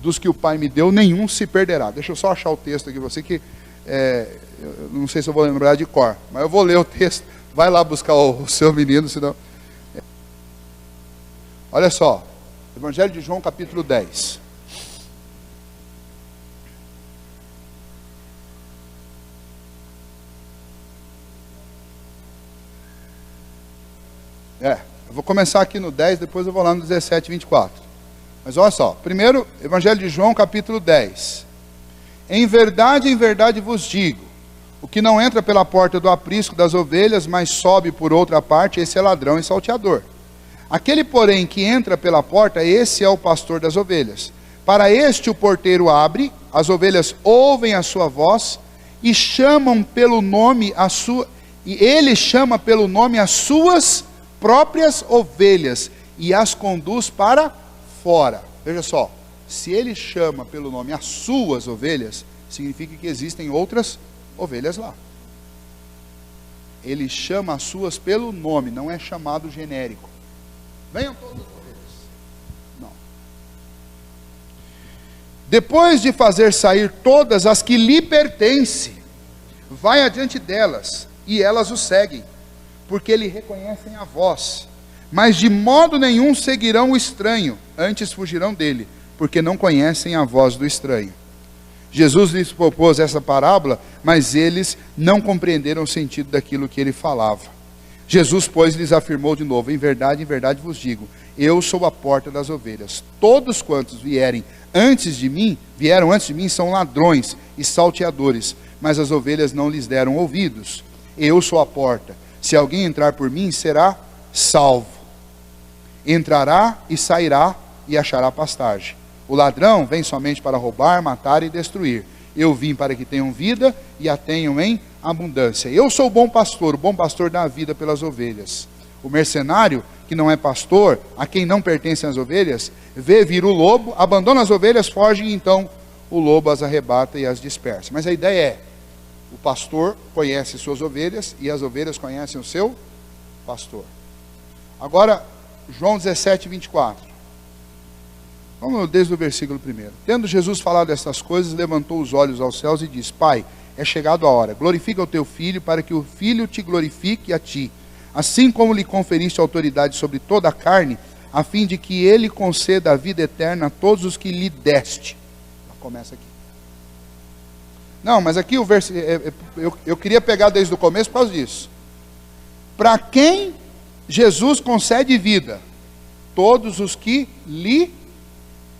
dos que o pai me deu, nenhum se perderá. Deixa eu só achar o texto aqui, você que eu não sei se eu vou lembrar de cor, mas eu vou ler o texto. Vai lá buscar o seu menino, senão... Olha só, Evangelho de João, capítulo 10. Eu vou começar aqui no 10, depois eu vou lá no 17 e 24. Mas olha só, primeiro, Evangelho de João, capítulo 10. Em verdade vos digo, o que não entra pela porta do aprisco das ovelhas, mas sobe por outra parte, esse é ladrão e salteador. Aquele, porém, que entra pela porta, esse é o pastor das ovelhas. Para este o porteiro abre, as ovelhas ouvem a sua voz e chamam pelo nome e ele chama pelo nome as suas próprias ovelhas e as conduz para fora. Veja só, se ele chama pelo nome as suas ovelhas, significa que existem outras ovelhas lá. Ele chama as suas pelo nome, não é chamado genérico. Venham todas as ovelhas. Não. Depois de fazer sair todas as que lhe pertencem, vai adiante delas, e elas o seguem, porque lhe reconhecem a voz. Mas de modo nenhum seguirão o estranho, antes fugirão dele, porque não conhecem a voz do estranho. Jesus lhes propôs essa parábola, mas eles não compreenderam o sentido daquilo que ele falava. Jesus, pois, lhes afirmou de novo, em verdade vos digo, Eu sou a porta das ovelhas. Todos quantos vieram antes de mim, são ladrões e salteadores, mas as ovelhas não lhes deram ouvidos. Eu sou a porta. Se alguém entrar por mim, será salvo. Entrará e sairá e achará pastagem. O ladrão vem somente para roubar, matar e destruir. Eu vim para que tenham vida e a tenham em abundância. Eu sou o bom pastor dá a vida pelas ovelhas. O mercenário, que não é pastor, a quem não pertencem as ovelhas, vê vir o lobo, abandona as ovelhas, foge e então o lobo as arrebata e as dispersa. Mas a ideia é, o pastor conhece suas ovelhas e as ovelhas conhecem o seu pastor. Agora, João 17, 24. Vamos desde o versículo 1. Tendo Jesus falado estas coisas, levantou os olhos aos céus e disse: Pai, é chegado a hora, glorifica o teu filho, para que o filho te glorifique a ti, assim como lhe conferiste autoridade sobre toda a carne, a fim de que ele conceda a vida eterna a todos os que lhe deste. Começa aqui. Não, mas aqui o versículo, eu queria pegar desde o começo por causa disso. Para quem Jesus concede vida? Todos os que lhe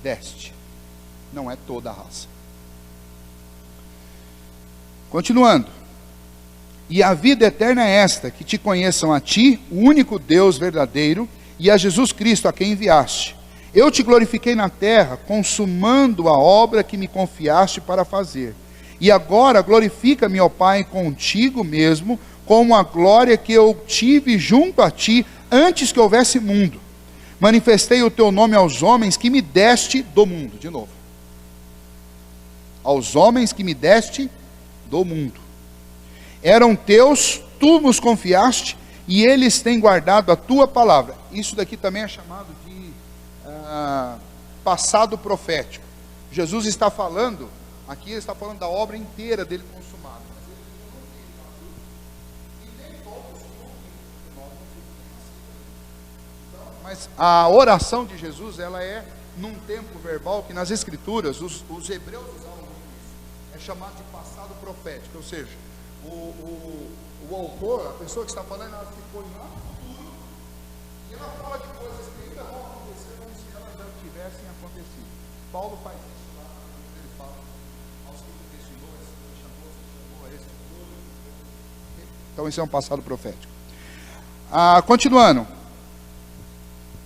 deste. Não é toda a raça. Continuando. E a vida eterna é esta, que te conheçam a ti, o único Deus verdadeiro, e a Jesus Cristo, a quem enviaste. Eu te glorifiquei na terra, consumando a obra que me confiaste para fazer. E agora glorifica-me, ó Pai, contigo mesmo, com a glória que eu tive junto a ti, antes que houvesse mundo. Manifestei o teu nome aos homens que me deste do mundo. De novo. Aos homens que me deste do mundo. Eram teus, tu nos confiaste, e eles têm guardado a tua palavra. Isso daqui também é chamado de passado profético. Jesus está falando, aqui ele está falando da obra inteira dele consumada. Mas a oração de Jesus, ela é num tempo verbal que nas escrituras, os hebreus usavam muito isso. É chamado de passado profético, ou seja, o autor, a pessoa que está falando, ela ficou lá no futuro, e ela fala de coisas que ainda vão acontecer como se elas já tivessem acontecido. Paulo faz isso lá, ele fala aos que destinou, chamou a esse futuro. Então esse é um passado profético. Continuando.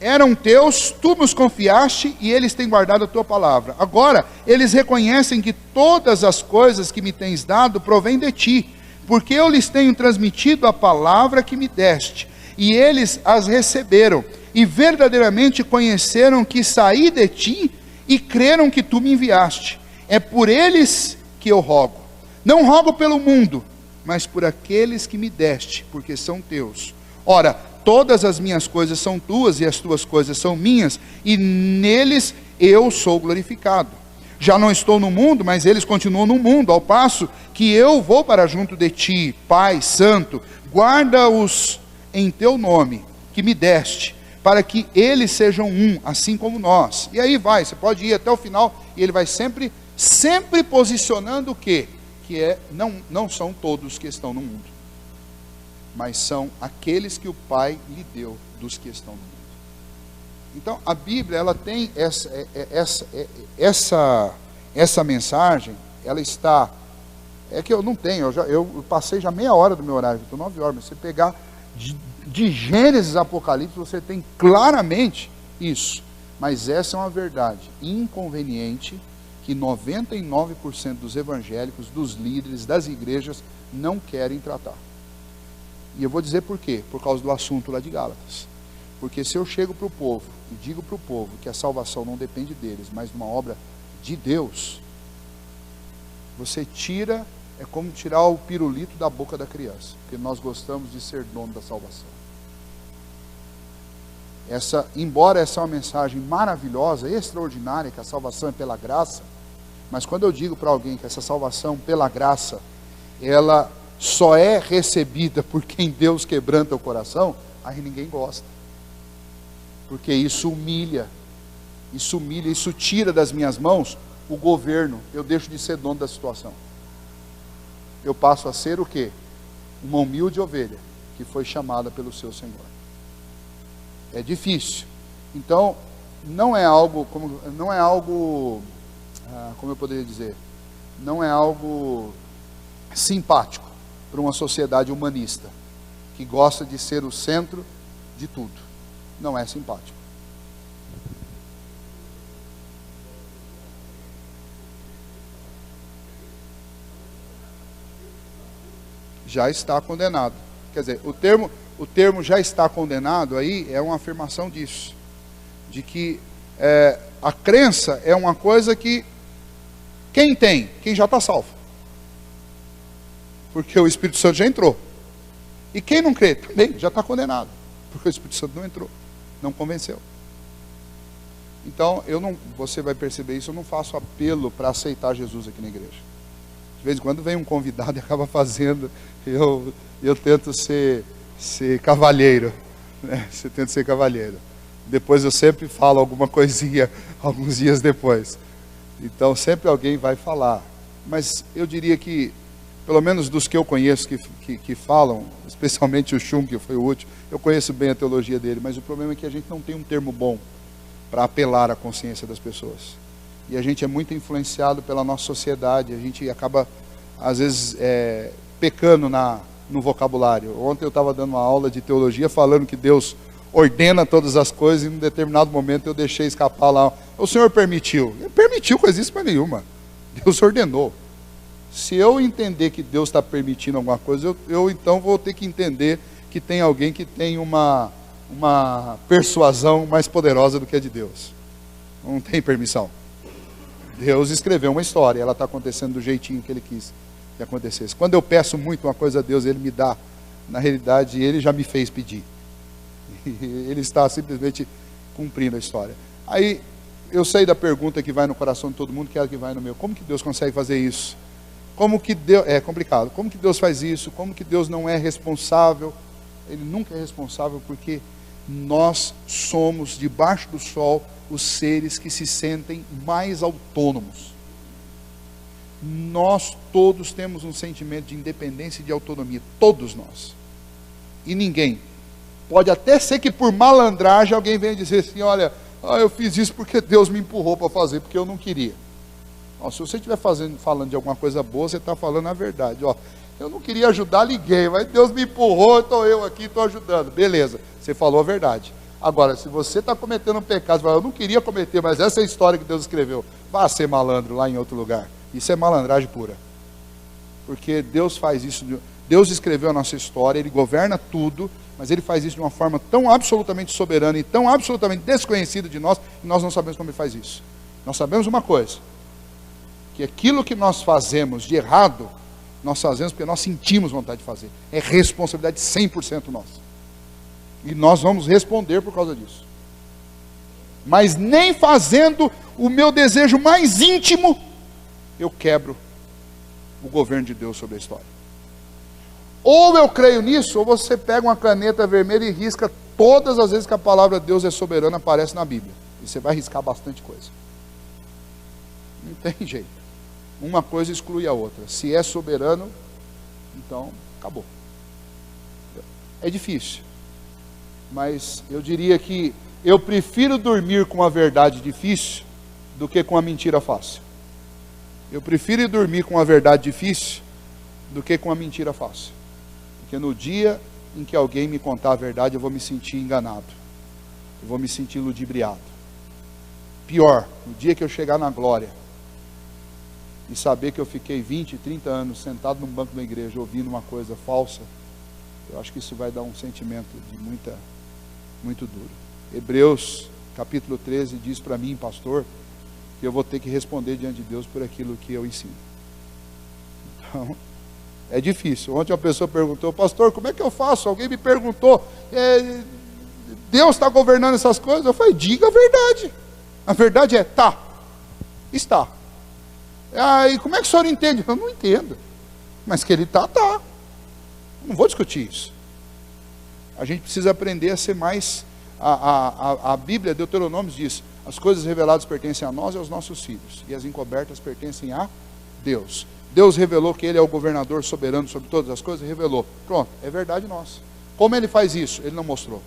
Eram teus, tu nos confiaste, e eles têm guardado a tua palavra. Agora, eles reconhecem que todas as coisas que me tens dado provêm de ti, porque eu lhes tenho transmitido a palavra que me deste, e eles as receberam, e verdadeiramente conheceram que saí de ti, e creram que tu me enviaste. É por eles que eu rogo. Não rogo pelo mundo, mas por aqueles que me deste, porque são teus. Ora, todas as minhas coisas são tuas, e as tuas coisas são minhas, e neles eu sou glorificado. Já não estou no mundo, mas eles continuam no mundo, ao passo que eu vou para junto de ti. Pai Santo, guarda-os em teu nome, que me deste, para que eles sejam um, assim como nós. E aí vai, você pode ir até o final, e ele vai sempre posicionando o quê? Que não são todos que estão no mundo, mas são aqueles que o Pai lhe deu dos que estão no mundo. Então, a Bíblia, ela tem essa mensagem, ela está... É que eu não tenho, eu passei já meia hora do meu horário, estou 9 horas, mas você pegar de Gênesis a Apocalipse, você tem claramente isso. Mas essa é uma verdade inconveniente, que 99% dos evangélicos, dos líderes, das igrejas, não querem tratar. E eu vou dizer por quê, por causa do assunto lá de Gálatas. Porque se eu chego para o povo e digo para o povo que a salvação não depende deles, mas de uma obra de Deus, você tira, é como tirar o pirulito da boca da criança, porque nós gostamos de ser dono da salvação. Embora essa é uma mensagem maravilhosa, extraordinária, que a salvação é pela graça, mas quando eu digo para alguém que essa salvação pela graça, ela só é recebida por quem Deus quebranta o coração, aí ninguém gosta. Porque isso humilha, isso tira das minhas mãos o governo, eu deixo de ser dono da situação. Eu passo a ser o quê? Uma humilde ovelha, que foi chamada pelo seu Senhor. É difícil, Então, não é algo, como eu poderia dizer, não é algo simpático para uma sociedade humanista, que gosta de ser o centro de tudo. Não é simpático. Já está condenado. Quer dizer, o termo já está condenado aí é uma afirmação disso. De que a crença é uma coisa que quem tem? Quem já está salvo. Porque o Espírito Santo já entrou. E quem não crê? Também já está condenado. Porque o Espírito Santo não entrou. Não convenceu. Então, você vai perceber isso, eu não faço apelo para aceitar Jesus aqui na igreja. De vez em quando vem um convidado e acaba fazendo, eu tento ser cavalheiro. Né? Você tenta ser cavalheiro. Depois eu sempre falo alguma coisinha, alguns dias depois. Então sempre alguém vai falar. Mas eu diria que, pelo menos dos que eu conheço que falam, especialmente o Schum, que foi o último, eu conheço bem a teologia dele, mas o problema é que a gente não tem um termo bom para apelar à consciência das pessoas. E a gente é muito influenciado pela nossa sociedade, a gente acaba, às vezes, pecando no vocabulário. Ontem eu estava dando uma aula de teologia falando que Deus ordena todas as coisas, e em um determinado momento eu deixei escapar lá. O Senhor permitiu. Ele permitiu coisíssima nenhuma. Deus ordenou. Se eu entender que Deus está permitindo alguma coisa, eu então vou ter que entender que tem alguém que tem uma persuasão mais poderosa do que a de Deus. Não tem permissão. Deus escreveu uma história, ela está acontecendo do jeitinho que Ele quis que acontecesse. Quando eu peço muito uma coisa a Deus, Ele me dá. Na realidade, Ele já me fez pedir. Ele está simplesmente cumprindo a história. Aí, eu sei da pergunta que vai no coração de todo mundo, que é a que vai no meu. Como que Deus consegue fazer isso? Como que Deus... É complicado. Como que Deus faz isso? Como que Deus não é responsável? Ele nunca é responsável, porque nós somos, debaixo do sol, os seres que se sentem mais autônomos. Nós todos temos um sentimento de independência e de autonomia. Todos nós. E ninguém. Pode até ser que por malandragem alguém venha dizer assim, olha, eu fiz isso porque Deus me empurrou para fazer, porque eu não queria. Se você estiver falando de alguma coisa boa, você está falando a verdade. Eu não queria ajudar ninguém, mas Deus me empurrou, estou eu aqui, estou ajudando. Beleza, você falou a verdade. Agora, se você está cometendo um pecado, você fala, eu não queria cometer, mas essa é a história que Deus escreveu. Vá ser malandro lá em outro lugar. Isso é malandragem pura. Porque Deus faz isso, Deus escreveu a nossa história, Ele governa tudo, mas Ele faz isso de uma forma tão absolutamente soberana e tão absolutamente desconhecida de nós, que nós não sabemos como Ele faz isso. Nós sabemos uma coisa, que aquilo que nós fazemos de errado, nós fazemos porque nós sentimos vontade de fazer. É responsabilidade 100% nossa. E nós vamos responder por causa disso. Mas nem fazendo o meu desejo mais íntimo, eu quebro o governo de Deus sobre a história. Ou eu creio nisso, ou você pega uma caneta vermelha e risca todas as vezes que a palavra Deus é soberana aparece na Bíblia. E você vai riscar bastante coisa. Não tem jeito. Uma coisa exclui a outra. Se é soberano, então acabou. É difícil. Mas eu diria que eu prefiro dormir com a verdade difícil do que com a mentira fácil. Eu prefiro dormir com a verdade difícil do que com a mentira fácil. Porque no dia em que alguém me contar a verdade, eu vou me sentir enganado. Eu vou me sentir ludibriado. Pior, no dia que eu chegar na glória e saber que eu fiquei 20, 30 anos sentado num banco da igreja ouvindo uma coisa falsa, eu acho que isso vai dar um sentimento de muito duro. Hebreus capítulo 13 diz para mim, pastor, que eu vou ter que responder diante de Deus por aquilo que eu ensino. Então, é difícil. Ontem uma pessoa perguntou, pastor, como é que eu faço? Alguém me perguntou, Deus está governando essas coisas? Eu falei, diga a verdade. A verdade é, está. E como é que o senhor entende? Eu não entendo. Mas que ele está. Não vou discutir isso. A gente precisa aprender a ser mais... A Bíblia, Deuteronômio diz, as coisas reveladas pertencem a nós e aos nossos filhos, e as encobertas pertencem a Deus. Deus revelou que Ele é o governador soberano sobre todas as coisas, revelou. Pronto, é verdade nossa. Como Ele faz isso? Ele não mostrou.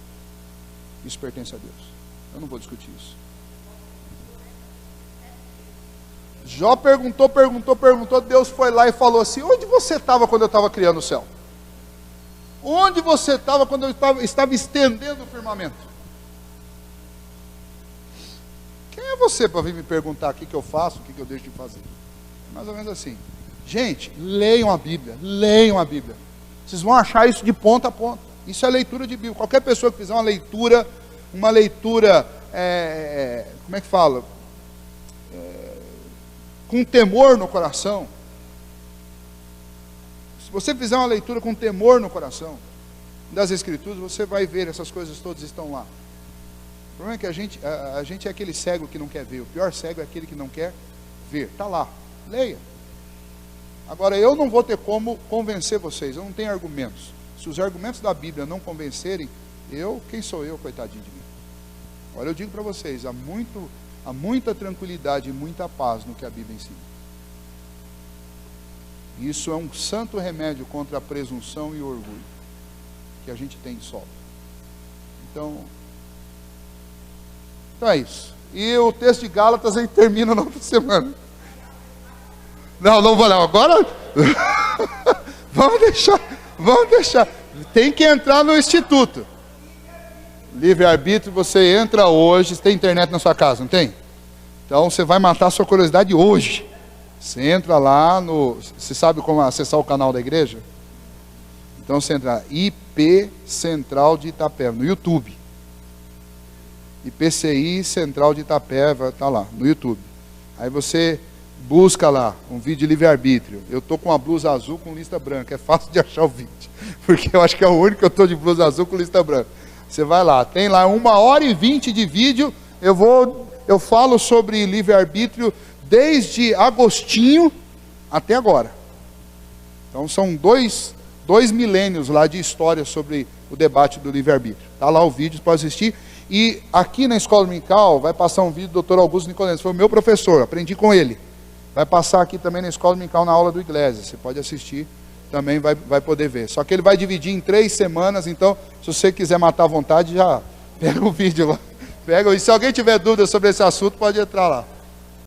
Isso pertence a Deus. Eu não vou discutir isso. Jó perguntou, Deus foi lá e falou assim: onde você estava quando eu estava criando o céu? Onde você estava quando eu estava estendendo o firmamento? Quem é você para vir me perguntar o que eu faço, o que eu deixo de fazer? Mais ou menos assim. Gente, leiam a Bíblia, leiam a Bíblia. Vocês vão achar isso de ponta a ponta. Isso é leitura de Bíblia. Qualquer pessoa que fizer uma leitura, como é que fala? Com temor no coração. Se você fizer uma leitura com temor no coração das Escrituras, você vai ver, essas coisas todas estão lá. O problema é que a gente é aquele cego que não quer ver. O pior cego é aquele que não quer ver. Está lá, leia. Agora, eu não vou ter como convencer vocês, eu não tenho argumentos. Se os argumentos da Bíblia não convencerem, quem sou eu, coitadinho de mim? Agora eu digo para vocês, há muita tranquilidade e muita paz no que a Bíblia ensina. Isso é um santo remédio contra a presunção e o orgulho que a gente tem de sobra. Então é isso. E o texto de Gálatas aí termina na outra semana. Não vou não. Agora vamos deixar. Tem que entrar no instituto. Livre-arbítrio, você entra hoje. Você tem internet na sua casa, não tem? Então você vai matar a sua curiosidade hoje. Você entra lá no... Você sabe como acessar o canal da igreja? Então você entra IP Central de Itapeva, no YouTube. IPCI Central de Itapeva, está lá, no YouTube. Aí você busca lá um vídeo de livre-arbítrio. Eu estou com uma blusa azul com lista branca. É fácil de achar o vídeo. Porque eu acho que é o único que eu estou de blusa azul com lista branca. Você vai lá, tem lá 1h20 de vídeo. Eu falo sobre livre-arbítrio desde Agostinho até agora. Então são dois milênios lá de história sobre o debate do livre-arbítrio. Está lá o vídeo, você pode assistir. E aqui na Escola Dominical vai passar um vídeo do Dr. Augusto Nicolenses, foi o meu professor, aprendi com ele. Vai passar aqui também na Escola Dominical, na aula do Iglesias. Você pode assistir, também vai poder ver. Só que ele vai dividir em 3 semanas, então se você quiser matar à vontade, já pega o vídeo lá. E se alguém tiver dúvida sobre esse assunto, pode entrar lá.